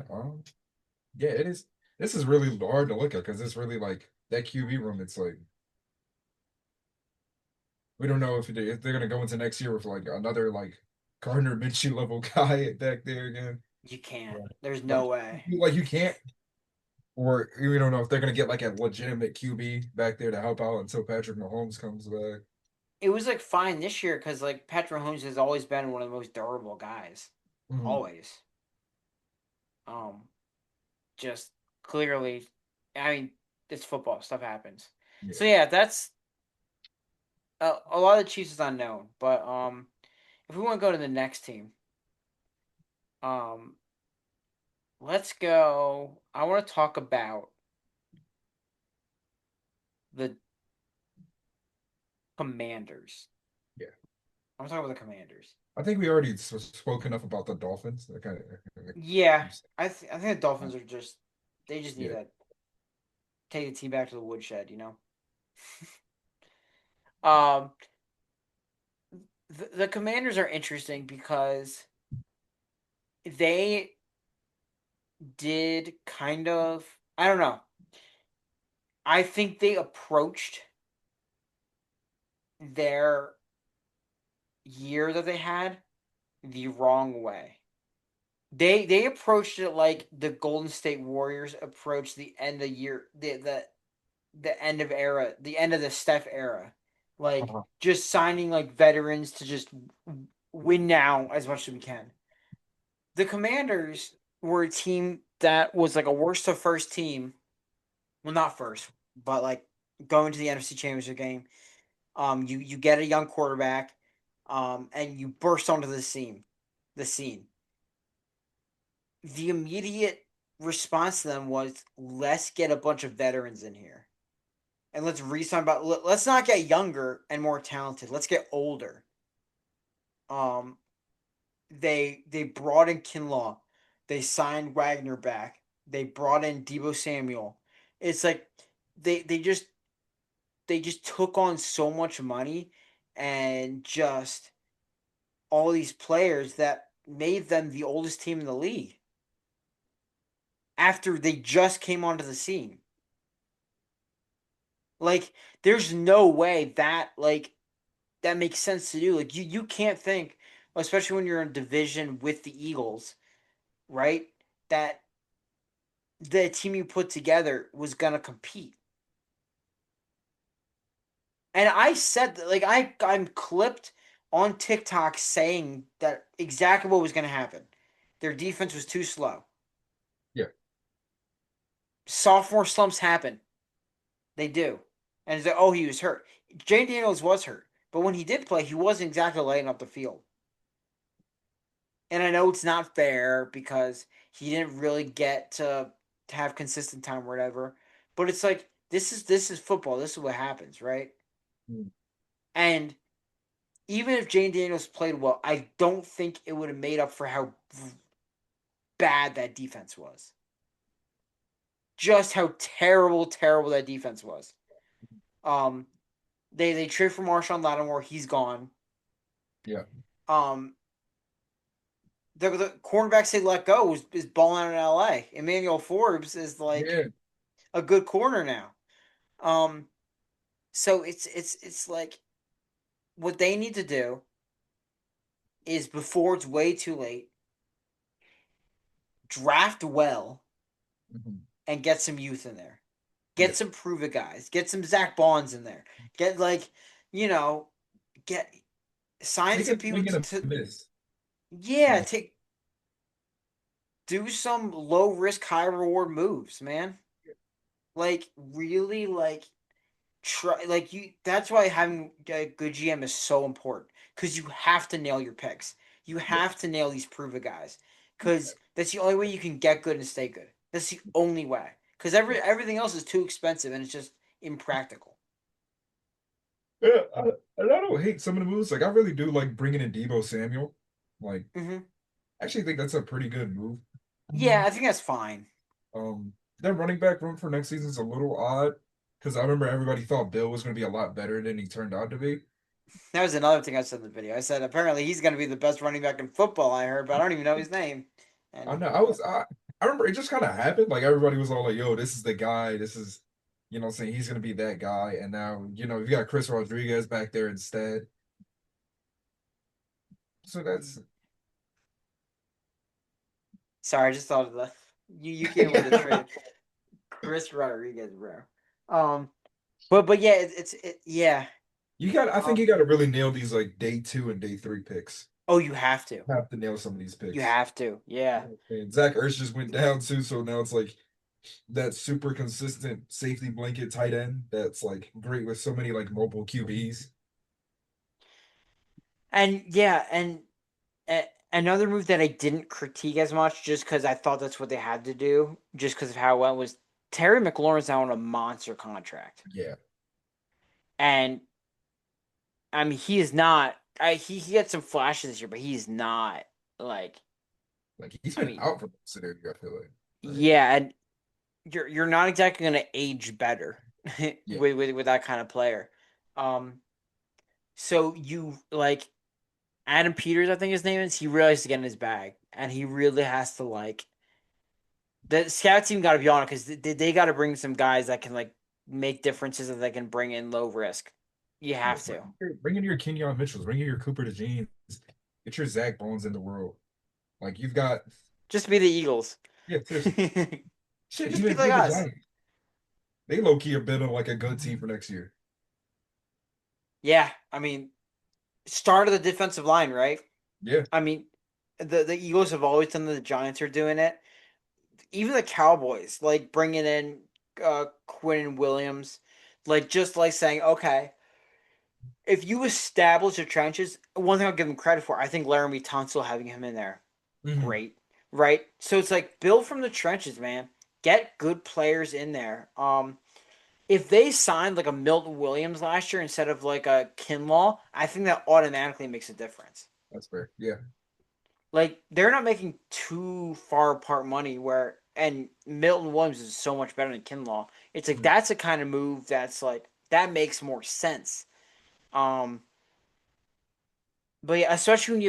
Yeah, it is. This is really hard to look at because it's really like that QB room. It's like we don't know if they're gonna go into next year with like another like Gardner Minshew level guy back there again. you can't. Right. There's Like no way. you can't, or we don't know if they're gonna get like a legitimate QB back there to help out until Patrick Mahomes comes back. it was like fine this year because like Patrick Mahomes has always been one of the most durable guys, Mhm. always. Um, just clearly, I mean, it's football. Stuff happens. Yeah. So yeah, that's a lot of the Chiefs is unknown. But if we want to go to the next team, um, let's go. I want to talk about the Commanders. Yeah. I'm talking about the Commanders. I think we already spoke enough about the Dolphins. That kind Yeah, of, I think the Dolphins are just they just need yeah. to take the team back to the woodshed. Um, the Commanders are interesting because they did kind of I don't know. I think they approached their year that they had the wrong way. They approached it like the Golden State Warriors approached the end of year the end of era, the end of the Steph era. Like Uh-huh. just signing like veterans to just win now as much as we can. The Commanders were a team that was like a worst to first team. Well, not first, but like going to the NFC Championship game. You get a young quarterback, and you burst onto the scene. The scene. The immediate response to them was, let's get a bunch of veterans in here, and let's re-sign. About let's not get younger and more talented. Let's get older. Um, they brought in Kinlaw, they signed Wagner back, they brought in Debo Samuel. It's like they just took on so much money and just all these players that made them the oldest team in the league after they just came onto the scene. Like there's no way that that makes sense to do. Like you can't think, especially when you're in division with the Eagles, right? That the team you put together was gonna compete. And I said that like I'm clipped on TikTok saying that exactly what was gonna happen. Their defense was too slow. Yeah. Sophomore slumps happen. They do. And it's like, oh, he was hurt. Jane Daniels was hurt. But when he did play, he wasn't exactly lighting up the field. And I know it's not fair because he didn't really get to have consistent time or whatever. But it's like this is football. This is what happens, right? Mm. And even if Jane Daniels played well, I don't think it would have made up for how bad that defense was. Just how terrible, terrible that defense was. Um, they trade for Marshawn Lattimore. He's gone. Yeah. Um, the cornerbacks they let go is balling out in L.A. Emmanuel Forbes is like Yeah. a good corner now. Um, so it's like what they need to do is before it's way too late, draft well Mhm. and get some youth in there. Yeah. Get some prove it guys. Get some Zach Bonds in there. Get like you know get sign Take some a people swing and to a miss. yeah Like, take do some low risk high reward moves, man. Like really try like you that's why having a good GM is so important because you have to nail your picks. You yeah. have to nail these prove it guys because that's the only way you can get good and stay good. That's the only way because Yeah. everything else is too expensive and it's just impractical. Yeah, and I don't hate some of the moves. Like I really do like bringing in Debo Samuel. Like, Hmm. I actually think that's a pretty good move. Yeah, I think that's fine. That running back room for next season is a little odd because I remember everybody thought Bill was going to be a lot better than he turned out to be. That was another thing I said in the video. I said apparently he's going to be the best running back in football. I heard, but I don't even know his name. I And know. I remember it just kind of happened. Like everybody was all like, "Yo, this is the guy. This is, what I'm saying, he's gonna be that guy." And now, you got Chris Rodriguez back there instead. So that's sorry, I just thought of the you came with the trade Chris Rodriguez, bro. Um, but yeah, yeah. I think Um, you got to really nail these like day 2 and day 3 picks. oh, you have to. Have to nail some of these You picks. have to. Yeah. And Zach Ertz just went down too, so now it's like that super consistent safety blanket tight end that's like great with so many like mobile QBs. And yeah, and another move that I didn't critique as much just because I thought that's what they had to do, just because of how it went, was Terry McLaurin's now on a monster contract. Yeah, And I mean, he is not. He had some flashes this year, but he's not like. like he's I been mean, out for most of the year, I feel like. Right? yeah, and you're not exactly going to age better Yeah, with that kind of player. Um, so you like Adam Peters, I think his name is. He realized to get in his bag, and he really has to like the scout team got to be on it because they got to bring some guys that can like make differences that they can bring in low risk. You yeah. have to Bring in your Kenyon Mitchells, bring in your Cooper DeJeans, get your Zach Bones in the world. Like you've got, just be the Eagles. yeah, seriously. Shit, Just be like even the us. Giants. They low key have been on like a good team for next year. Yeah, I mean, start of the defensive line, right? Yeah. I mean, the Eagles have always done. The Giants are doing it. Even the Cowboys, like bringing in Quinn Williams, like just like saying, okay, if you establish the trenches, one thing I'll give him credit for, I think Laramie Tunsil having him in there, Mhm. great, right? So it's like build from the trenches, man. Get good players in there. If they signed like a Milton Williams last year instead of like a Kinlaw, I think that automatically makes a difference. That's fair. Yeah. Like they're not making too far apart money where and Milton Williams is so much better than Kinlaw. It's like Mhm. that's a kind of move that's like that makes more sense. Um but yeah, especially when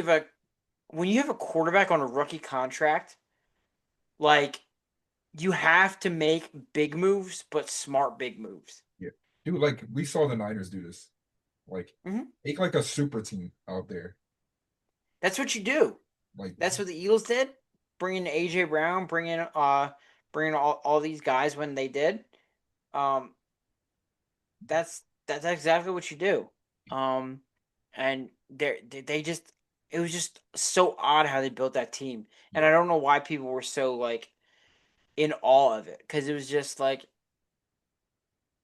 you have a quarterback on a rookie contract, like you have to make big moves, but smart big moves. Yeah. Dude, like we saw the Niners do this. Like Hmm. make like a super team out there. That's what you do. Like That's what the Eagles did. Bringing AJ Brown, bringing all these guys when they did. Um, that's exactly what you do. Um, and they just it was just so odd how they built that team, and yeah, I don't know why people were so like in awe of it because it was just like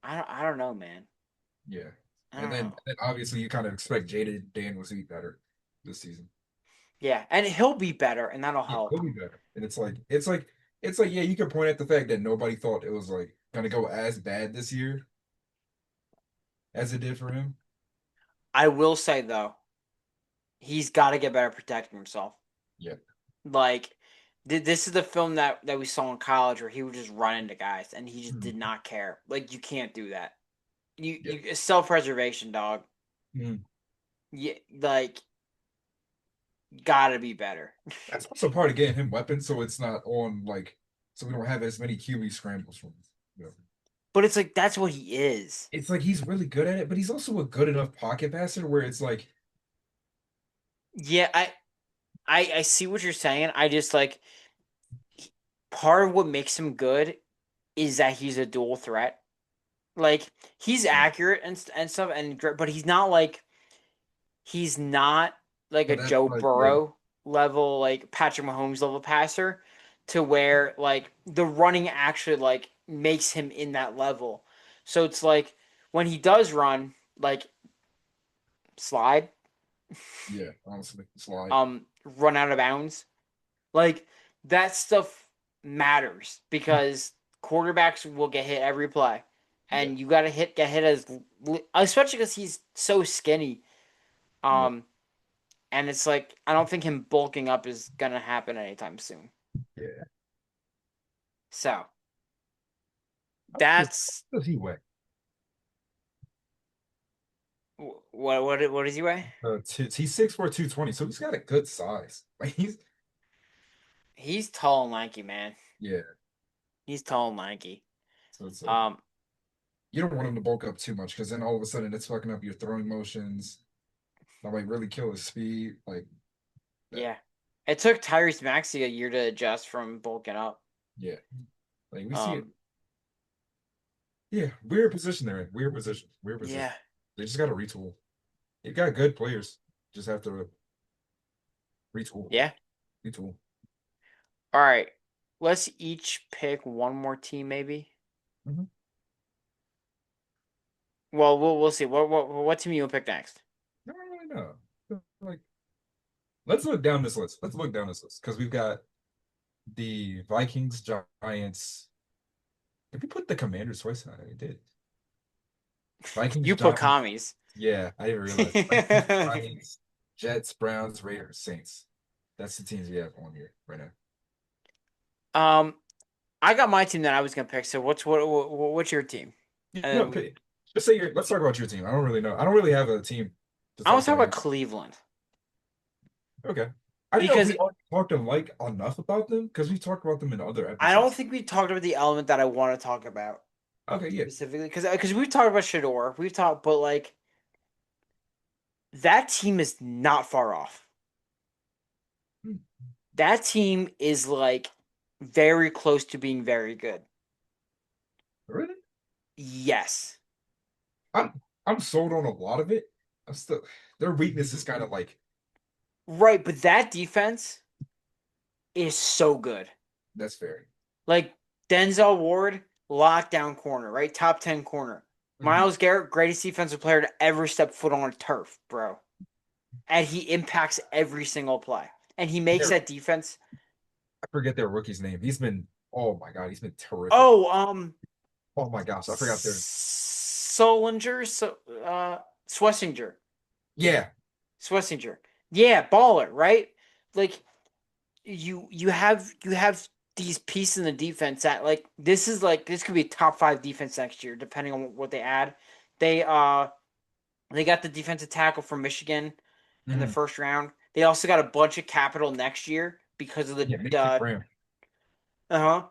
I don't know, man. yeah. I don't know. And then obviously you kind of expect Jaded Daniels to be better this season. Yeah, and he'll be better, and that'll Yeah, he'll help. be better. And it's like, yeah, you can point at the fact that nobody thought it was like gonna go as bad this year as it did for him. I will say though, he's got to get better protecting himself. Yeah. Like this is the film that we saw in college where he would just run into guys and he just did Mhm. not care. Like you can't do that. Yeah. You self preservation, dog. Mhm. Yeah, like gotta be better. That's also part of getting him weapons, so it's not on like so we don't have as many QB scrambles from him. You know? But it's like that's what he is. It's like he's really good at it, but he's also a good enough pocket passer where it's like, Yeah, I see what you're saying. I just like part of what makes him good is that he's a dual threat. Like he's accurate and stuff but he's not like a but that's Joe like, yeah, Burrow level, like Patrick Mahomes level passer, to where like the running actually like makes him in that level. So it's like when he does run, like slide, yeah, honestly, slide. run out of bounds, like that stuff matters because quarterbacks will get hit every play, Yeah, and you got to get hit as especially because he's so skinny. yeah, Um, And it's like I don't think him bulking up is gonna happen anytime soon. yeah. So How that's does he weigh? what is he weigh? He's 6'4", 220, so he's got a good size. Like He's tall and lanky, man. yeah. He's tall and lanky. So it's like Um, you don't want him to bulk up too much because then all of a sudden it's fucking up your throwing motions. That might really kill his speed. Like that. yeah. It took Tyrese Maxey a year to adjust from bulking up. Yeah. Like we see it. Um, Yeah. Weird position they're in. Weird position. Weird position. yeah. They just got to retool. You've got good players. Just have to retool. Yeah. Retool. All right. Let's each pick one more team, maybe. Mhm. Well, we'll see. What team you pick next? I don't really know. Like, let's look down this list. Let's look down this list because we've got the Vikings, Giants. Did we put the Commanders twice? I did. Vikings, You put Giants. commies. Yeah, I didn't realize. Vikings, Giants, Jets, Browns, Raiders, Saints. That's the teams we have on here right now. um, I got my team that I was gonna pick. So what's your team? You And know, then just say your. Let's talk about your team. I don't really know. I don't really have a team to I was talk talking about about here. Cleveland Okay. I didn't know if because we all talked like enough about them because we talked about them in other I don't episodes. think we talked about the element that I want to talk about Okay, yeah. specifically because we've talked about Shador, we've talked, but like that team is not far off. Hmm. That team is like very close to being very good. Really? Yes. I'm sold on a lot of it. I'm still their weakness is kind of like Right, but that defense is so good. that's fair. Like Denzel Ward, lockdown corner, right? Top 10 corner. Mhm. Miles Garrett, greatest defensive player to ever step foot on a turf, bro. And he impacts every single play. And he makes Their- that defense. I forget their rookie's name. He's been oh my god, he's been terrific. Oh, Oh my gosh, I forgot their Solinger, Swessinger. yeah. Swessinger. Yeah, baller, right? Like you have these pieces in the defense that this could be a top 5 defense next year, depending on what they add. They uh they got the defensive tackle from Michigan in the Mhm. first round. They also got a bunch of capital next year because of the Yeah, Nathan Graham. uh-huh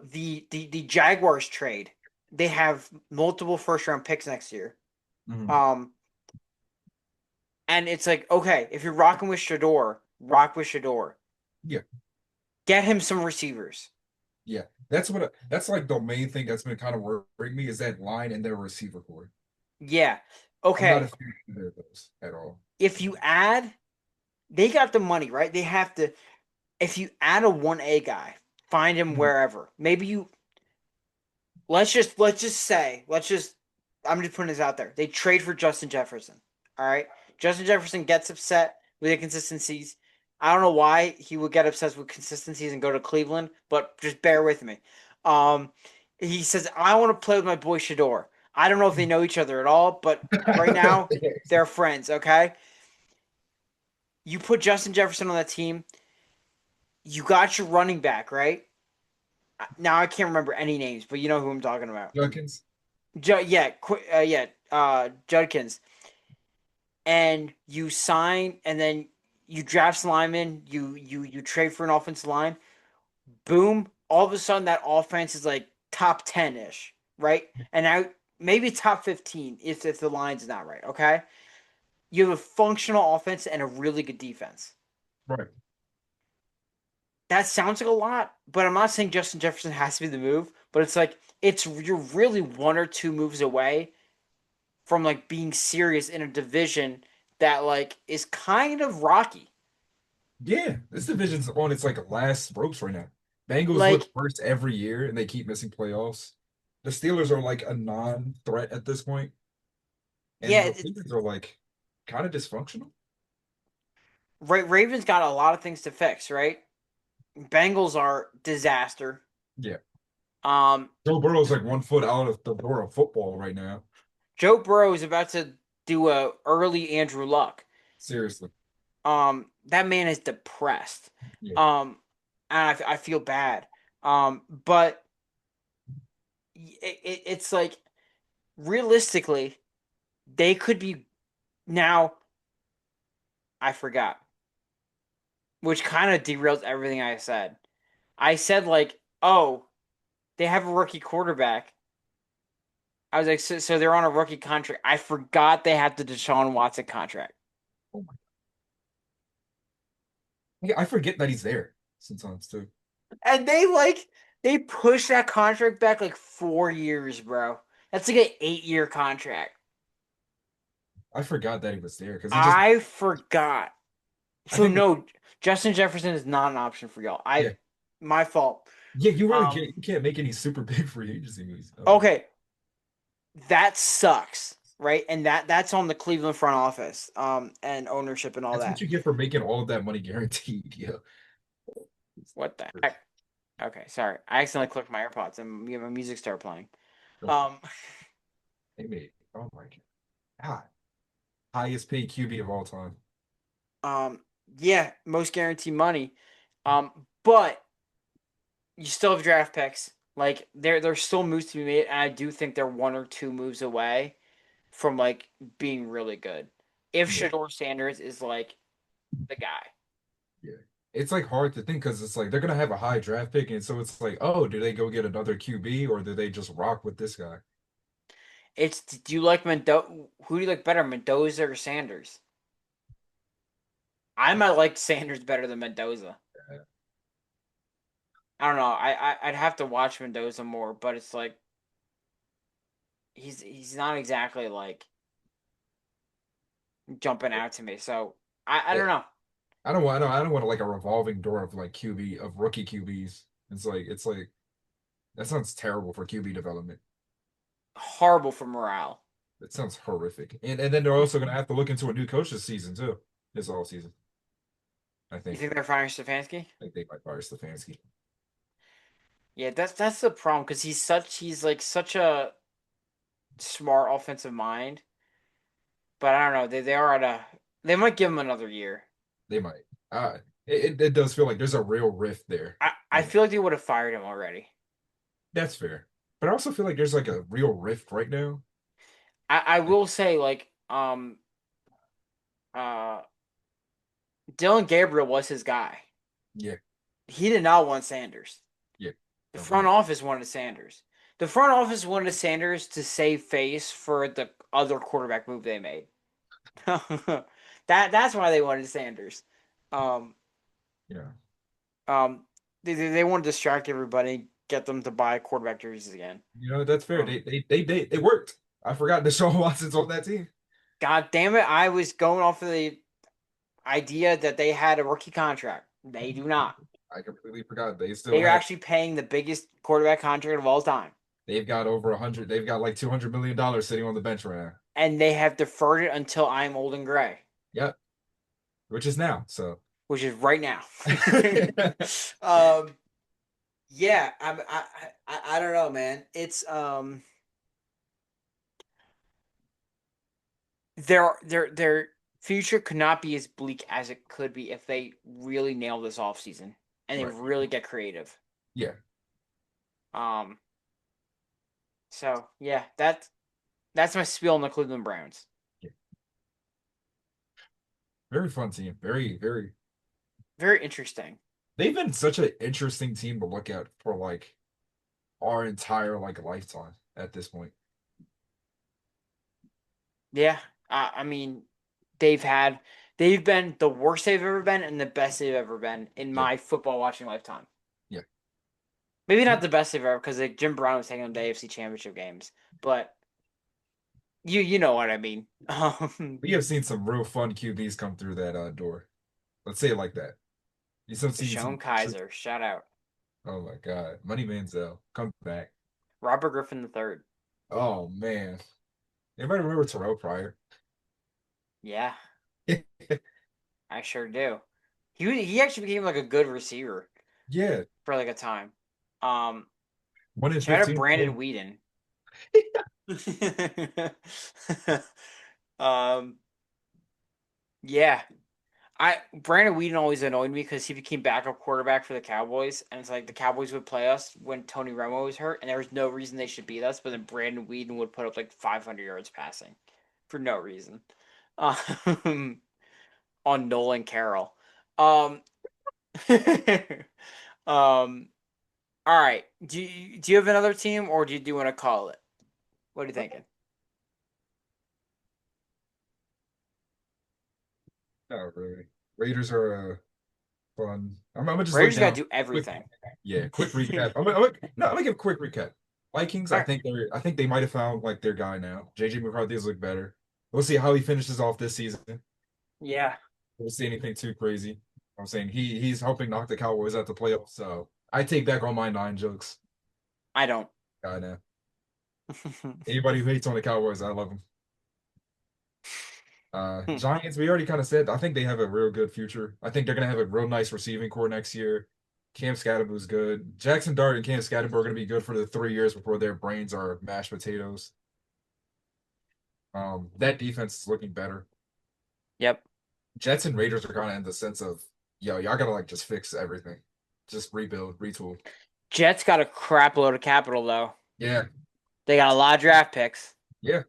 the Jaguars trade. They have multiple first round picks next year. Mhm. Um and it's like, okay, if you're rocking with Shador, rock with Shador. Yeah. Get him some receivers. Yeah. That's like the main thing that's been kind of worrying me is that line and their receiver core. Yeah. I'm not a Okay. fan of either of those at all. If you add, they got the money, right? They have to. If you add a 1A guy, find him Mhm. wherever. Maybe you. Let's just. I'm just putting this out there. They trade for Justin Jefferson. All right. Justin Jefferson gets upset with inconsistencies. I don't know why he would get upset with consistencies and go to Cleveland, but just bear with me. Um, he says, I want to play with my boy Shador. I don't know if they know each other at all, but right now they're friends, okay? You put Justin Jefferson on that team. You got your running back, right? Now I can't remember any names, but you know who I'm talking about. Junkins. Judkins. And you sign, and then you draft some linemen. You trade for an offensive line. Boom! All of a sudden, that offense is like top 10 ish, right? And now maybe top 15 if the line's not right. Okay, you have a functional offense and a really good defense. Right. That sounds like a lot, but I'm not saying Justin Jefferson has to be the move. But it's like you're really one or two moves away from like being serious in a division that like is kind of rocky. Yeah, this division's on its like last ropes right now. Bengals look Like, worse every year and they keep missing playoffs. The Steelers are like a non-threat at this point, and yeah, the Patriots are like kind of dysfunctional. Ravens got a lot of things to fix, right? Bengals are disaster. Yeah. Um, Joe Burrow's like 1 foot out of the door of football right now. Joe Burrow is about to do a early Andrew Luck. Seriously. That man is depressed. Yeah. Um, and I feel bad. But it's like realistically, they could be now. I forgot, which kind of derails everything I said. I said like, oh, they have a rookie quarterback. I was like, so they're on a rookie contract. I forgot they had the Deshaun Watson contract, Oh my. Yeah, I forget that he's there sometimes too. and they pushed that contract back like 4 years, bro. That's like an 8-year contract. I forgot that he was there because he just. I forgot. I So think. no, Justin Jefferson is not an option for y'all. Yeah, My fault. yeah. You really Um, can't make any super big free agency moves. okay, that sucks, right? And that's on the Cleveland front office, and ownership and all That's what that. you get for making all of that money guaranteed. Yeah. What the heck? Okay, sorry. I accidentally clicked my AirPods and my music started playing. No, Um, they made. Oh my God. Highest paid QB of all time. um, yeah, most guaranteed money. But you still have draft picks. Like there's still moves to be made, and I do think they're one or two moves away from like being really good. If Yeah. Shador Sanders is like the guy, Yeah. It's like hard to think because it's like they're gonna have a high draft pick, and so it's like, oh, do they go get another QB or do they just rock with this guy? it's do you like Mendoza? Who do you like better, Mendoza or Sanders? I might like Sanders better than Mendoza. I don't know. I'd have to watch Mendoza more, but it's like he's not exactly like jumping out to me. So I Eh, don't know. I don't want like a revolving door of like QB of rookie QBs. It's like that sounds terrible for QB development. Horrible for morale. It sounds horrific. And then they're also gonna have to look into a new coach this season too. This all season, I You think. think they're firing Stefanski? I think they might fire Stefanski. Yeah, that's the problem because he's like such a smart offensive mind. But I don't know. They are at a they might give him another year. They might. It does feel like there's a real rift there. I feel like they would have fired him already. That's fair. But I also feel like there's like a real rift right now. I Like, will say like uh Dylan Gabriel was his guy. yeah, He did not want Sanders. yeah. The No, front office wanted Sanders. The front office wanted Sanders to save face for the other quarterback move they made. That's why they wanted Sanders. Um, yeah. um, they want to distract everybody, get them to buy quarterback jerseys again. That's fair. Um, They worked. I forgot Deshaun Watson's on that team. God damn it! I was going off of the idea that they had a rookie contract. They do not. I completely forgot. They still They are have. actually paying the biggest quarterback contract of all time, They've got over 100. They've got like $200 million sitting on the bench right now. and they have deferred it until I'm old and gray, Yep. Which is now. So. which is right now. um, yeah, I don't know, man. It's their future could not be as bleak as it could be if they really nail this offseason and they Right. really get creative. Yeah. Um, so yeah, that's my spiel on the Cleveland Browns. Yeah. Very fun team. Very, very. Very interesting. They've been such an interesting team to look at for like our entire like lifetime at this point. Yeah, I mean, they've been the worst they've ever been and the best they've ever been in Yeah. my football watching lifetime. Yeah. Maybe not the best they've ever because like, Jim Brown was taking them to AFC Championship games, but you know what I mean. We have seen some real fun QBs come through that door. Let's say it like that. You've seen Deshaun some. Kaiser, shout out. Oh my God, Money Manziel, come back. Robert Griffin III. Oh man, anybody remember Terrell Pryor? Yeah, I sure do. He actually became like a good receiver Yeah, for like a time. Um, one in shout out 15. Brandon Whedon. um, yeah, I Brandon Whedon always annoyed me because he became backup quarterback for the Cowboys, and it's like the Cowboys would play us when Tony Romo was hurt, and there was no reason they should beat us, but then Brandon Whedon would put up like 500 yards passing for no reason. Um, on Nolan Carroll. Um, um, all right. Do you have another team, or do you want to call it? What are you thinking? Not really. Raiders are fun. I'm gonna just look Raiders got down. to do Quick, everything. yeah, quick recap. No, I'm gonna give a quick recap. Vikings, All right. I think they might have found like their guy now. JJ McCarthy has looked better. We'll see how he finishes off this season. Yeah. We'll see anything too crazy. I'm saying he's helping knock the Cowboys out the playoffs, so I take back all my nine jokes. I don't. God, nah. Anybody who hates on the Cowboys, I love them. Giants, we already kind of said. I think they have a real good future. I think they're gonna have a real nice receiving core next year. Cam Scatterbu's good. Jackson Dart and Cam Scatterbu are gonna be good for the 3 years before their brains are mashed potatoes. That defense is looking better. Yep. Jets and Raiders are kind of in the sense of, yo, y'all gotta like just fix everything, just rebuild, retool. Jets got a crap load of capital though. Yeah, They got a lot of draft picks, yeah.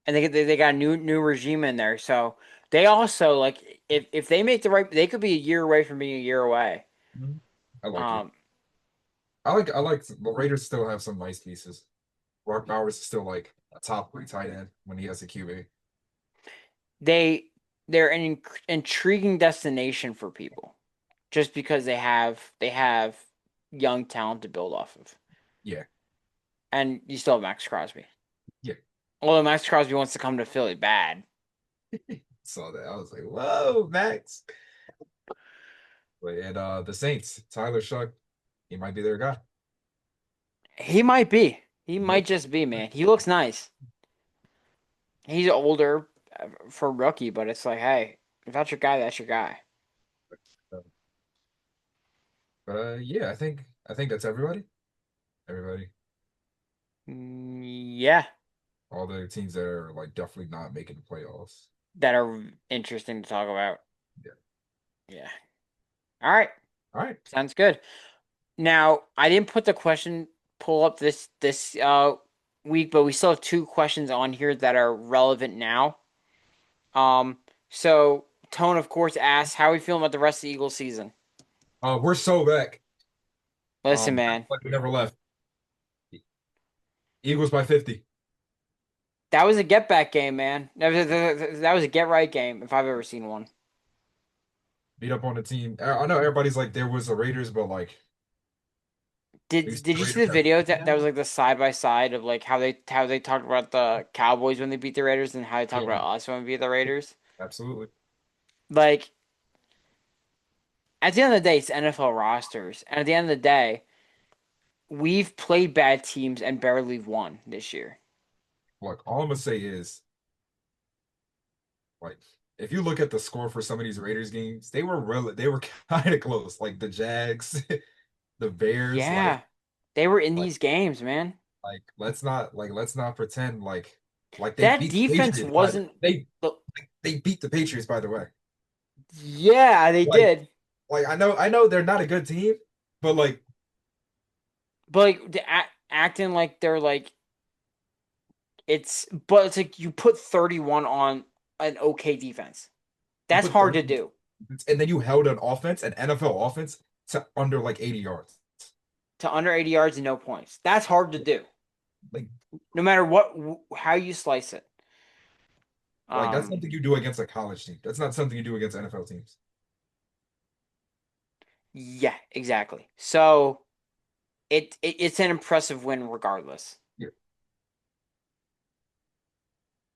and they got a new regime in there. So they also like if they make the right, they could be a year away from being a year away. Mhm. I like it. Um, I like the Raiders still have some nice pieces. Brock Bowers is still like a top 3 tight end when he has a QB. they they're an intriguing destination for people just because they have young talent to build off of, Yeah, and you still have Max Crosby. yeah. Although Max Crosby wants to come to Philly bad, Saw that. I was like, whoa, Max. And the Saints, Tyler Shuck, he might be their guy. he might be. He Yep. might just be, man. He looks nice. He's older for rookie, but it's like, hey, if that's your guy, that's your guy. Yeah, I think that's everybody. Everybody. Yeah, All the teams that are like definitely not making the playoffs. that are interesting to talk about. Yeah. Yeah. All right. All right. Sounds good. Now, I didn't put the question pull up this week, but we still have two questions on here that are relevant now. Um, so Tone, of course, asks, how are we feeling about the rest of the Eagles season? We're so back. Listen, man, Like we never left. Eagles by 50. that was a get back game, man. That was a get right game if I've ever seen one. Beat up on the team. I know everybody's like there was the Raiders, but like at Did least did the you see Raiders the have video wins that now. was like the side by side of like how they talked about the Cowboys when they beat the Raiders and how they talked Yeah, about us when we beat the Raiders? absolutely. Like at the end of the day, it's NFL rosters, and at the end of the day, we've played bad teams and barely won this year. Look, all I'm gonna say is like if you look at the score for some of these Raiders games, they were kind of close. Like the Jags, the Bears, Yeah, they were in like these games, man. let's not pretend like they That beat the defense Patriots, but wasn't. the- they beat the Patriots, by the way. Yeah, they Like did, like I know they're not a good team, but like but like acting like they're like but it's like you put 31 on an okay defense. you That's put hard 30 to do. and then you held an NFL offense to under like 80 yards. To under 80 yards and no points. That's hard to do. Like No matter how you slice it. that's Um, something you do against a college team. That's not something you do against NFL teams. yeah, exactly. So it's an impressive win regardless. Yeah.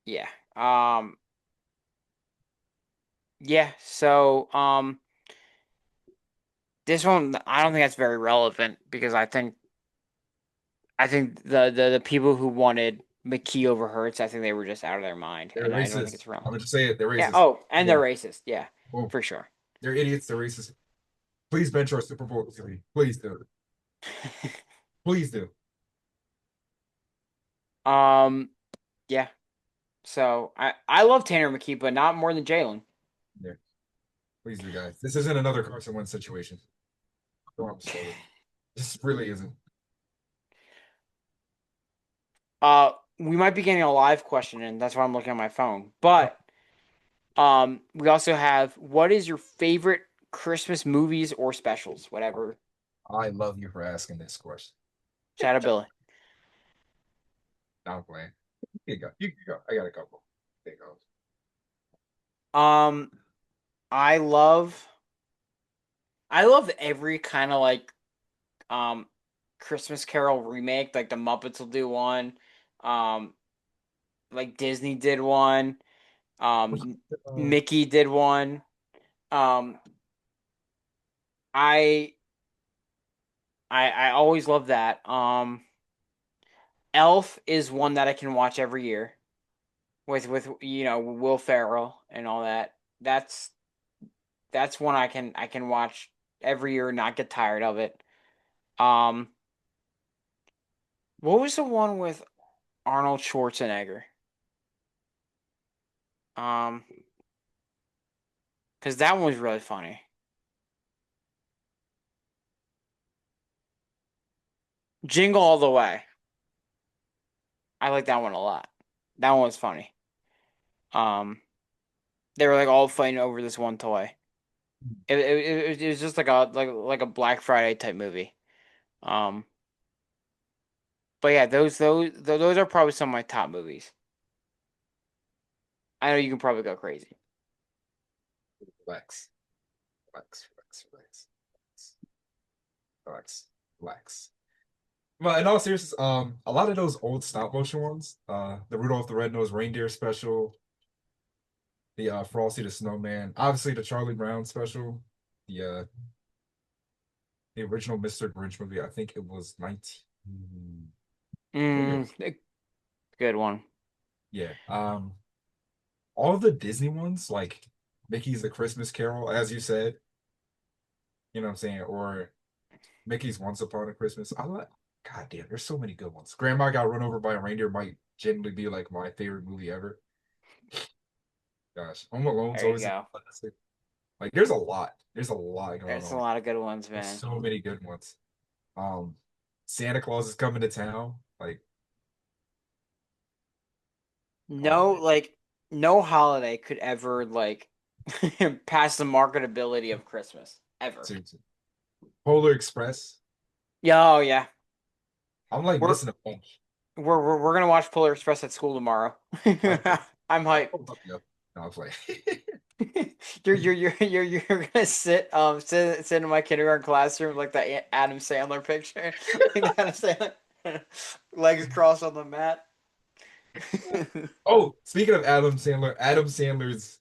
Yeah. Yeah, so this one I don't think that's very relevant because I think the people who wanted McKee over Hurts, I think they were just out of their mind, They're and I don't think racist. it's I'm relevant. gonna just say it. They're Yeah. racist. Oh, and they're Boom, racist. Yeah, boom. for sure. They're idiots. They're racist. Please bench our Super Bowl three. Please do. Please do. um, yeah. So I love Tanner McKee, but not more than Jalen. Yeah. Please do, guys. This isn't another Carson Wentz situation. Go on, slowly. This really isn't. We might be getting a live question in. That's why I'm looking at my phone. But we also have what is your favorite Christmas movies or specials, whatever. I love you for asking this question. Shout out Billy. Now I'm playing. You go. You can go. I got a couple. There you go. Um, I love I love every kind of like um Christmas Carol remake. Like the Muppets will do one. Um, like Disney did one. Um, Mickey did one. Um, I I always love that. Elf is one that I can watch every year with Will Ferrell and all that. That's that's one I can watch every year and not get tired of it. Um, what was the one with Arnold Schwarzenegger? Um, because that one was really funny. Jingle All the Way. I like that one a lot. That one was funny. Um, they were like all fighting over this one toy. It was just like a Black Friday type movie. Um, but yeah, those are probably some of my top movies. I know you can probably go crazy. Relax, relax, relax, relax, relax, relax. But in all seriousness, a lot of those old stop motion ones, the Rudolph the Red-Nosed Reindeer special, the Frosty the Snowman, obviously the Charlie Brown special, the original Mr. Grinch movie. I think it was 19. Maybe it was, Good one. yeah. All of the Disney ones, like Mickey's The Christmas Carol, as you said, you know what I'm saying, or Mickey's Once Upon a Christmas. I like. God damn, there's so many good ones. Grandma Got Run Over by a Reindeer might generally be like my favorite movie ever. Gosh, Home Alone's There you always a go. classic. Like, there's a lot. There's a lot going There's a on. lot of good ones, There's man. so many good ones. Um, Santa Claus is coming to town. Like, oh No, man, like no holiday could ever like pass the marketability of Christmas ever. seriously. Polar Express. Yeah, oh yeah. I'm like We're missing a bunch. we're gonna watch Polar Express at school tomorrow. I bet. I'm hyped. Oh, yep. No, I was like, You're gonna sit in my kindergarten classroom like that Adam Sandler picture, like Adam Sandler, legs crossed on the mat. oh, speaking of Adam Sandler's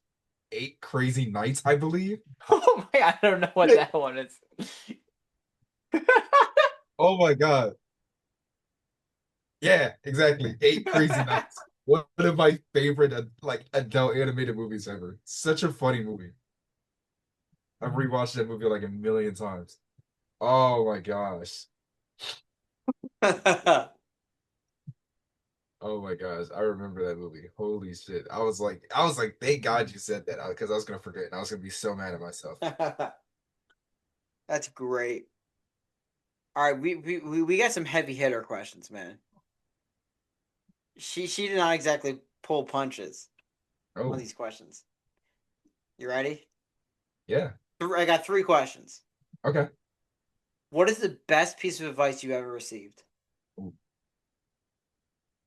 Eight Crazy Nights, I believe. Oh my, I don't know what that one is. Oh my God. Yeah, exactly. Eight Crazy Nights. One of my favorite like adult animated movies ever. Such a funny movie. I've rewatched that movie like a million times. Oh my gosh. Oh my gosh. I remember that movie. Holy shit. I was like, thank God you said that because I was gonna forget and I was gonna be so mad at myself. That's great. All right, we got some heavy hitter questions, man. She did not exactly pull punches on Oh, these questions. You ready? yeah. I got three questions. Okay. What is the best piece of advice you ever received? Ooh.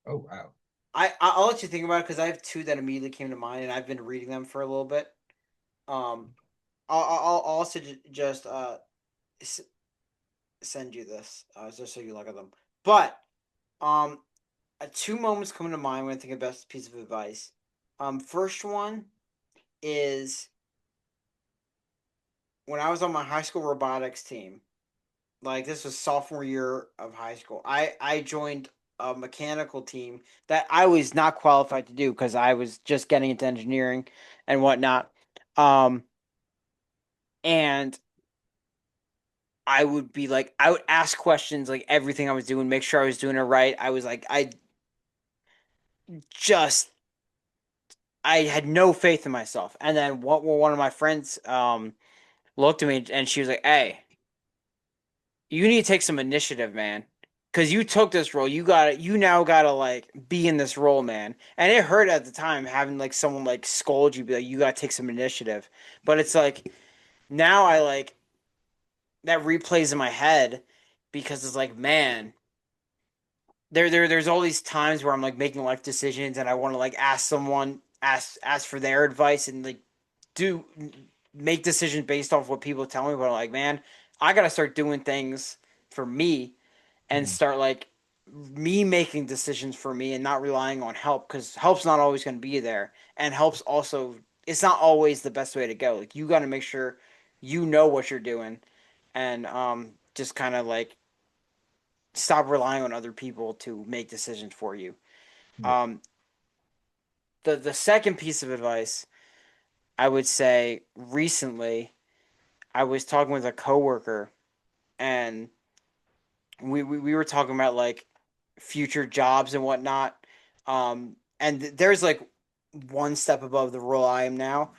Oh wow. I'll let you think about it because I have two that immediately came to mind, and I've been reading them for a little bit. Um, I'll also just s- send you this just so you look at them. But um, two moments come to mind when I think of best piece of advice. First one is when I was on my high school robotics team. Like this was sophomore year of high school. I joined a mechanical team that I was not qualified to do because I was just getting into engineering and whatnot. Um, and I would ask questions like everything I was doing, make sure I was doing it right. I was like, just I had no faith in myself. And then one of my friends looked at me and she was like, "Hey, you need to take some initiative, man. Cause you took this role. You now gotta like be in this role, man." And it hurt at the time having like someone like scold you, be like, you gotta take some initiative. But it's like now I like that replays in my head because it's like, man, there's all these times where I'm like making life decisions and I want to like ask for their advice and like do make decisions based off what people tell me. But I'm like, man, I gotta start doing things for me and Mhm. start like me making decisions for me and not relying on help because help's not always going to be there, and help's also it's not always the best way to go. Like you got to make sure you know what you're doing, and just kind of like stop relying on other people to make decisions for you. Yeah. Um, the second piece of advice I would say recently, I was talking with a coworker, and we were talking about like future jobs and whatnot. And there's like one step above the role I am now.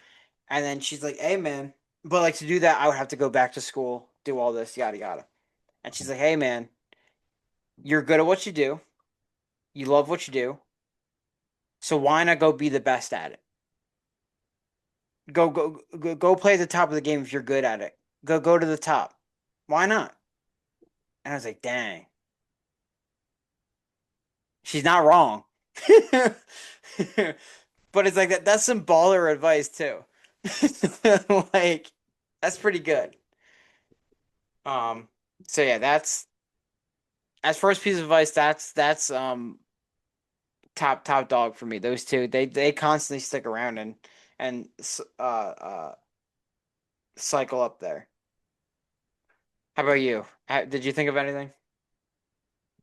And then she's like, "Hey man," but like to do that, I would have to go back to school, do all this, yada yada. And she's like, "Hey man, you're good at what you do. You love what you do. So why not go be the best at it? Go play at the top of the game if you're good at it. Go to the top. Why not?" And I was like, "Dang, she's not wrong." But it's like that's some baller advice too. Like that's pretty good. Um so yeah, that's as first piece of advice, that's top dog for me. Those two, they constantly stick around and cycle up there. How about you? Did you think of anything?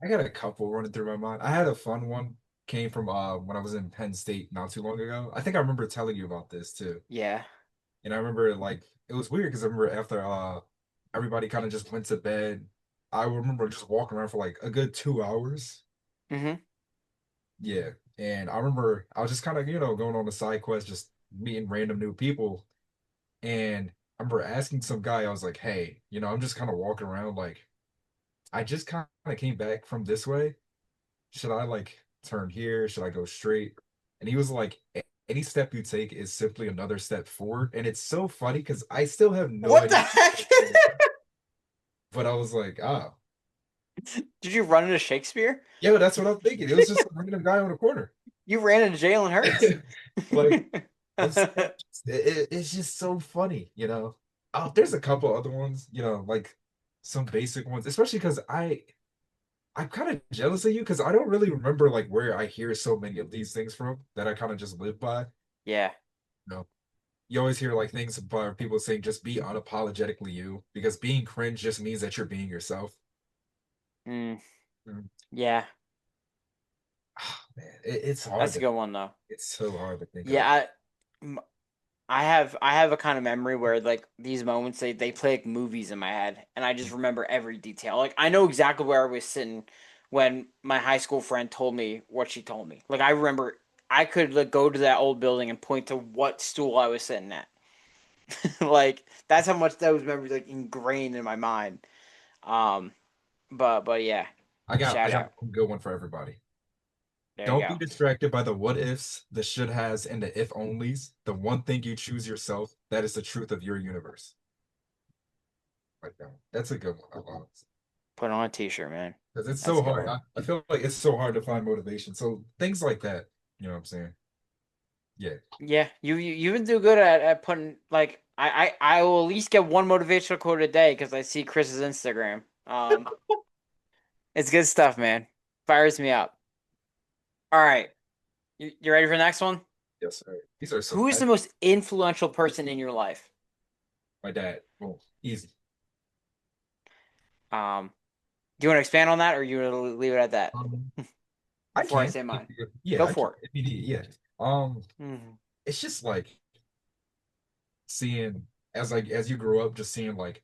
I got a couple running through my mind. I had a fun one came from when I was in Penn State not too long ago. I think I remember telling you about this too. Yeah. And I remember like it was weird because I remember after everybody kind of just went to bed, I remember just walking around for like a good 2 hours. Mm-hmm. Yeah. And I remember I was just kind of, going on a side quest, just meeting random new people. And I remember asking some guy, I was like, hey, I'm just kind of walking around like I just kind of came back from this way. Should I like turn here? Should I go straight? And he was like, any step you take is simply another step forward. And it's so funny because I still have no What the idea. heck? But I was like, Did you run into Shakespeare? yeah, that's what I'm thinking. It was just a random guy on the corner. You ran into Jalen Hurts. Like, it's just so funny, Oh, there's a couple other ones, like some basic ones, especially because I'm kind of jealous of you because I don't really remember like where I hear so many of these things from that I kind of just live by. Yeah. know, you always hear like things about people saying just be unapologetically you because being cringe just means that you're being yourself. Mm, Mm. yeah. Man, it's hard That's a to good one though. it's so hard to think of. Yeah, m- I have a kind of memory where like these moments they play like movies in my head, and I just remember every detail. Like I know exactly where I was sitting when my high school friend told me what she told me. Like I remember I could like go to that old building and point to what stool I was sitting at. Like that's how much those memories like ingrained in my mind. Um, but yeah, I got I shout got out. a good one for everybody. There you Don't be go. distracted by the what ifs, the should has, and the if onlys. The one thing you choose yourself, that is the truth of your universe. Like that. That's a good one. I love it. Put on a t-shirt, man. Because it's That's so a good hard. one. I feel like it's so hard to find motivation. So things like that, you know what I'm saying? Yeah. Yeah, you even do good at putting like I will at least get one motivational quote a day because I see Chris's Instagram. It's good stuff, man. Fires me up. All right, you ready for the next one? Yes, sir. These are so Who is the bad. most influential person in your life? My dad. Well, easy. Um, do you want to expand on that, or you want to leave it at that Um, I before I can. say mine? Yeah, Go I can. for it. If you need, yeah. Um, Mhm. it's just like seeing as you grow up, just seeing like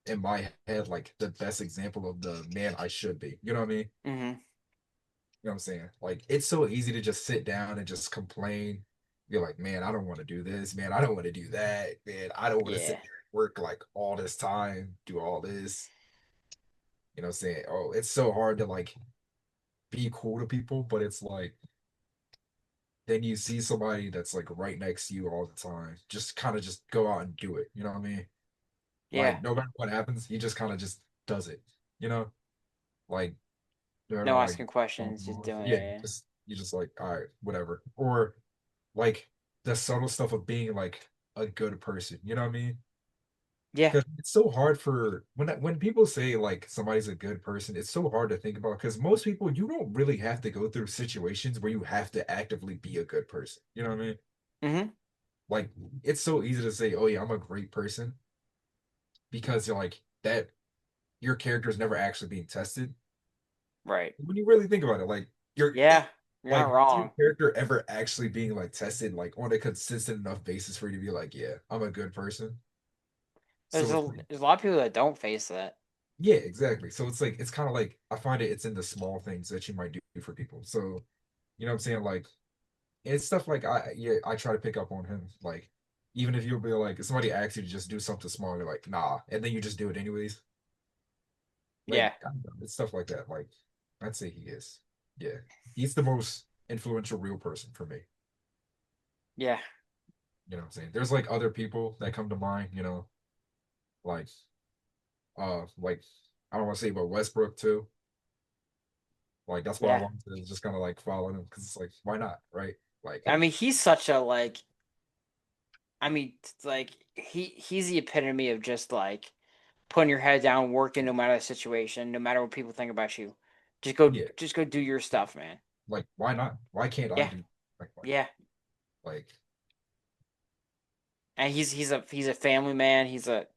in my head like the best example of the man I should be. You know what I mean? Mhm. You know what I'm saying? Like it's so easy to just sit down and just complain. You're like, man, I don't want to do this, man. I don't want to do that, man. I don't want to sit Yeah. there and work like all this time, do all this. You know what I'm saying? Oh, it's so hard to like be cool to people, but it's like then you see somebody that's like right next to you all the time, just kind of just go out and do it. You know what I mean? Yeah. Like no matter what happens, he just kind of just does it. You know, like no matter No like asking questions, just doing yeah, it. just you just like all right, whatever. Or like the subtle stuff of being like a good person. You know what I mean? Yeah. Because it's so hard for when people say like somebody's a good person, it's so hard to think about because most people you don't really have to go through situations where you have to actively be a good person. You know what I mean? Mm-hmm. Like it's so easy to say, "Oh yeah, I'm a great person," because you're like that your character is never actually being tested. Right. When you really think about it, like Yeah. You're not like is your wrong. character ever actually being like tested like on a consistent enough basis for you to be like, yeah, I'm a good person. So it's like, There's a lot of people that don't face that. yeah, exactly. So it's like it's kind of like I find it's in the small things that you might do for people. So you know what I'm saying? Like it's stuff like I try to pick up on him. Like even if you'll be like if somebody asks you to just do something small, you're like, nah, and then you just do it anyways. Like Yeah. I don't know, it's stuff like that. Like I'd say he is. Yeah. He's the most influential real person for me. Yeah. You know what I'm saying? There's like other people that come to mind, like like I don't want to say but Westbrook too. Like that's why I Yeah. wanted to just kind of like follow him because it's like why not, right? Like I mean, he's such a like. I mean, like he's the epitome of just like putting your head down, working no matter the situation, no matter what people think about you. yeah, Just go do your stuff, man. like why not? Why can't I Yeah. do like why not? Yeah. Like And he's a family man. He's a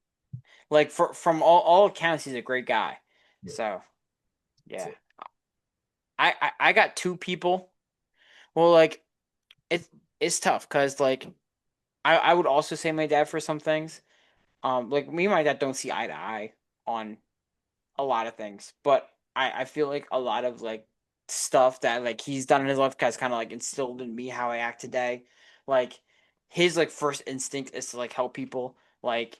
like from all accounts, he's a great guy. yeah, So that's yeah, it. I got two people. Well, like it's it's tough because like I would also say my dad for some things. Like me and my dad don't see eye to eye on a lot of things, but I feel like a lot of like stuff that like he's done in his life has kind of like instilled in me how I act today. Like his like first instinct is to like help people. Like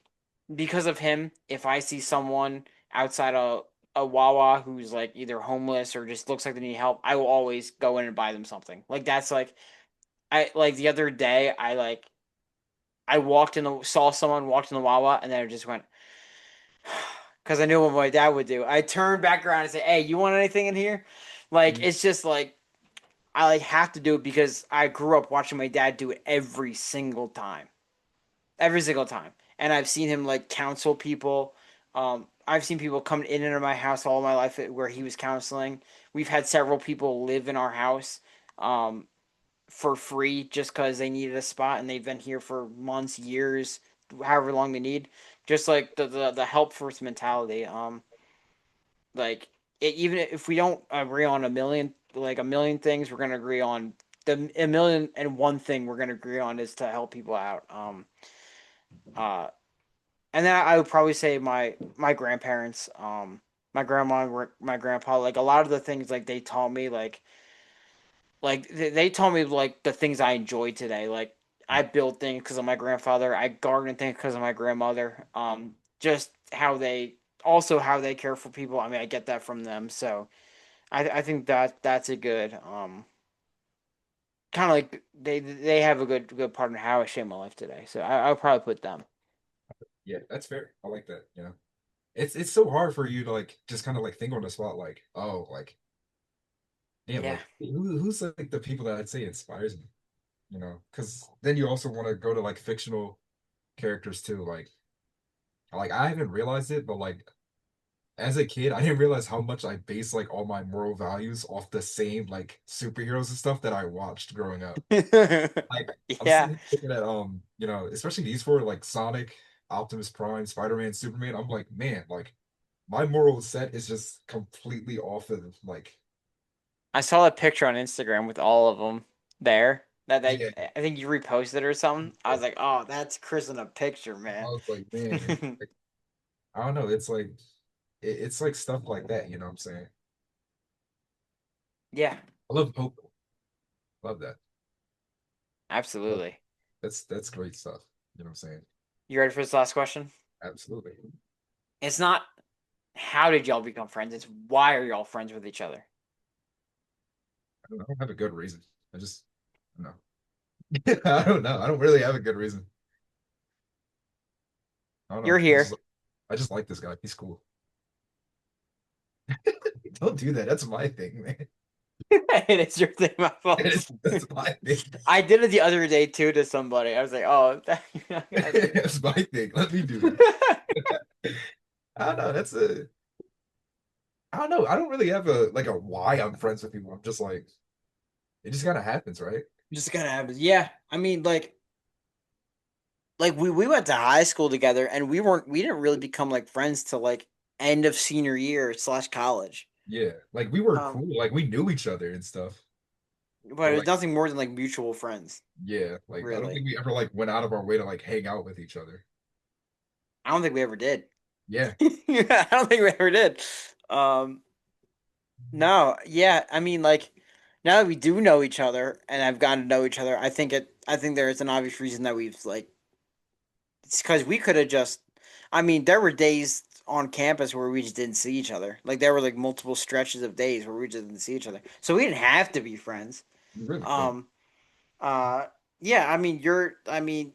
because of him, if I see someone outside a Wawa who's like either homeless or just looks like they need help, I will always go in and buy them something. Like that's like I like the other day I walked in the saw someone walked in the Wawa and then I just went because I knew what my dad would do. I turned back around and said, "Hey, you want anything in here?" Like Mhm. it's just like I like have to do it because I grew up watching my dad do it every single time, and I've seen him like counsel people. I've seen people come in and out of my house all my life where he was counseling. We've had several people live in our house. For free just because they needed a spot and they've been here for months, years, however long they need. Just like the help first mentality. Like even if we don't agree on a million things, we're gonna agree on the a million and one thing we're gonna agree on is to help people out. Uh, and then I would probably say my grandparents, my grandma, my grandpa, like a lot of the things like they taught me like they told me like the things I enjoyed today. Like I built things because of my grandfather. I gardened things because of my grandmother. Just how they care for people. I mean, I get that from them. So I think that's a good kind of like they have a good part in how I shape my life today. So I'll probably put them. Yeah, that's fair. I like that. It's so hard for you to like just kind of like think on the spot like oh like damn Yeah. like who's like the people that I'd say inspires me. Because then you also want to go to like fictional characters too. Like I haven't realized it, but like as a kid, I didn't realize how much I base like all my moral values off the same like superheroes and stuff that I watched growing up. Like I'm Yeah. sitting here looking at especially these four like Sonic, Optimus Prime, Spider-Man, Superman. I'm like, man, like my moral set is just completely off of like I saw that picture on Instagram with all of them there. That yeah, I think you reposted or something. I yeah. was like, oh, that's Chris in a picture, I man. was like, man, like, I don't know. It's like it's like stuff like that. You know what I'm saying? Yeah, I love Hope. Love that. Love- absolutely. that's great stuff. You know what I'm saying? You ready for this last question? Absolutely. It's not how did y'all become friends, it's why are y'all friends with each other? I don't have a good reason. I just no. I don't know. I don't really have a good reason. I don't You're know. here. I just like this guy. He's cool. Don't do that. That's my thing, man. And it's your thing, my fault. That's my thing. I did it the other day too to somebody. I was like, oh, That's my thing. Let me do that. I don't know. I don't know. I don't really have a like a why I'm friends with people. I'm just like it just kind of happens, right? just kind of happens. Yeah, I mean, like we went to high school together, and we didn't really become like friends till like end of senior year slash college. Yeah. Like we were Um, cool. Like we knew each other and stuff. but But it was like nothing more than like mutual friends, yeah, like I don't really. think we ever like went out of our way to like hang out with each other. I don't think we ever did. Yeah. Yeah, I don't think we ever did. Um, no, yeah, I mean, like now that we do know each other and have gotten to know each other, I think there is an obvious reason that we've like it's because we could have just. I mean, there were days on campus where we just didn't see each other. Like there were like multiple stretches of days where we just didn't see each other. So we didn't have to be friends. You really did. Um, uh, yeah, I mean, I mean,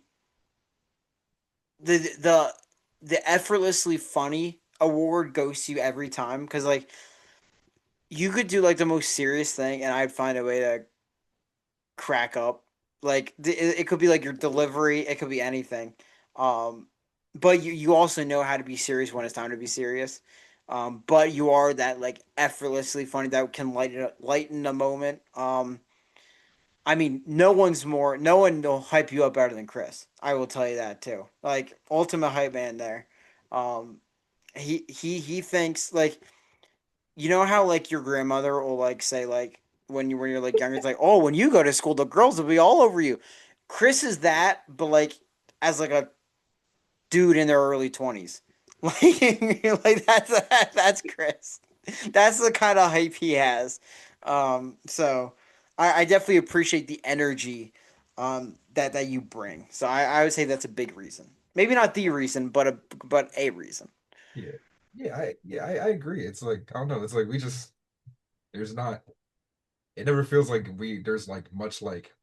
the the the effortlessly funny award goes to you every time because like you could do like the most serious thing and I'd find a way to crack up. Like it could be like your delivery, it could be anything. Um, but you also know how to be serious when it's time to be serious. But you are that like effortlessly funny that can lighten a moment. I mean, no one will hype you up better than Chris. I will tell you that too. Like ultimate hype man there. Um, he thinks like you know how like your grandmother will like say like when you're like younger, it's like, oh, when you go to school, the girls will be all over you. Chris is that, but like as like a dude in their early 20s. Like that's Chris. That's the kind of hype he has. So I definitely appreciate the energy that you bring. So I would say that's a big reason. Maybe not the reason, but a reason. Yeah. I agree. It's like I don't know. It's like we just there's not it never feels like there's like much like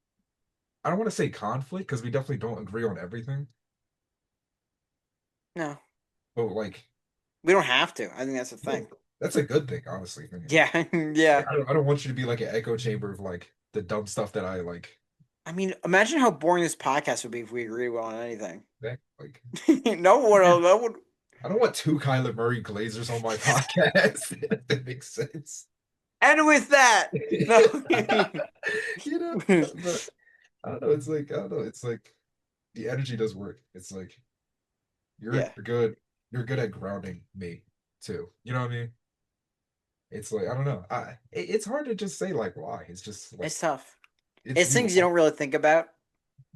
I don't want to say conflict because we definitely don't agree on everything, No, but like we don't have to. I think that's the yeah, thing. that's a good thing, honestly. I mean, Yeah, yeah. I don't want you to be like an echo chamber of like the dumb stuff that I like. I mean, imagine how boring this podcast would be if we agreed on anything. Like No one, no one. I don't want two Kyler Murray Glazers on my podcast. If that makes sense. And with that, no. You know, but I don't know. It's like I don't know. It's like the energy does work. It's like you're Yeah, good. You're good at grounding me too. You know what I mean? It's like I don't know. It's hard to just say like why. It's just like it's tough. it's It's you. things you don't really think about.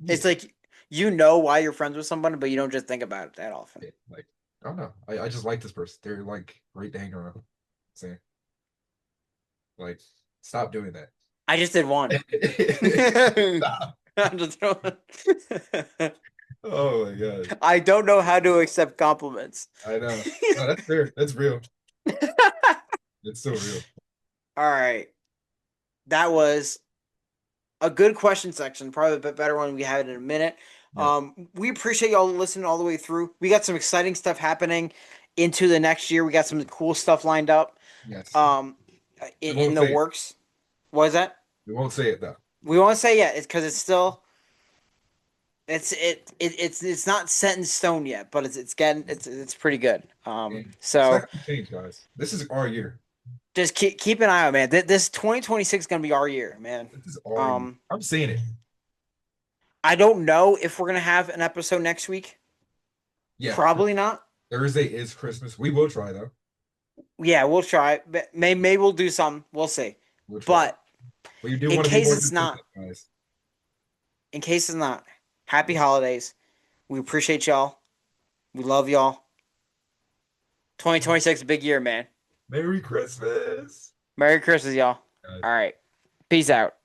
It's Yeah, like you know why you're friends with somebody, but you don't just think about it that often. yeah. Like I don't know. I just like this person. They're like great to hang around. Saying like stop doing that. I just did one. Stop. I'm just Oh my god. I don't know how to accept compliments. I know. No, that's fair. That's real. It's so real. All right. That was a good question section, probably a bit better one we had in a minute. Yeah. We appreciate y'all listening all the way through. We got some exciting stuff happening into the next year. We got some cool stuff lined up Yes. um, We in won't the say it. works. What is that? We won't say it though. We won't say yet. It's because it's still it's not set in stone yet, but it's getting it's pretty good. And it's not So gonna change, guys. This is our year. just keep an eye out, man. This 2026 is gonna be our year, man. This is our year. Um, I'm saying it. I don't know if we're gonna have an episode next week. Yeah. Probably not. Thursday is Christmas. We will try though. Yeah, we'll try. Maybe we'll do something. We'll see. We'll try. But We do in want to be case more it's not, consistent, guys. in case it's not, happy holidays. We appreciate y'all. We love y'all. 2026 is a big year, man. Merry Christmas. Merry Christmas, y'all. Guys. All right. Peace out.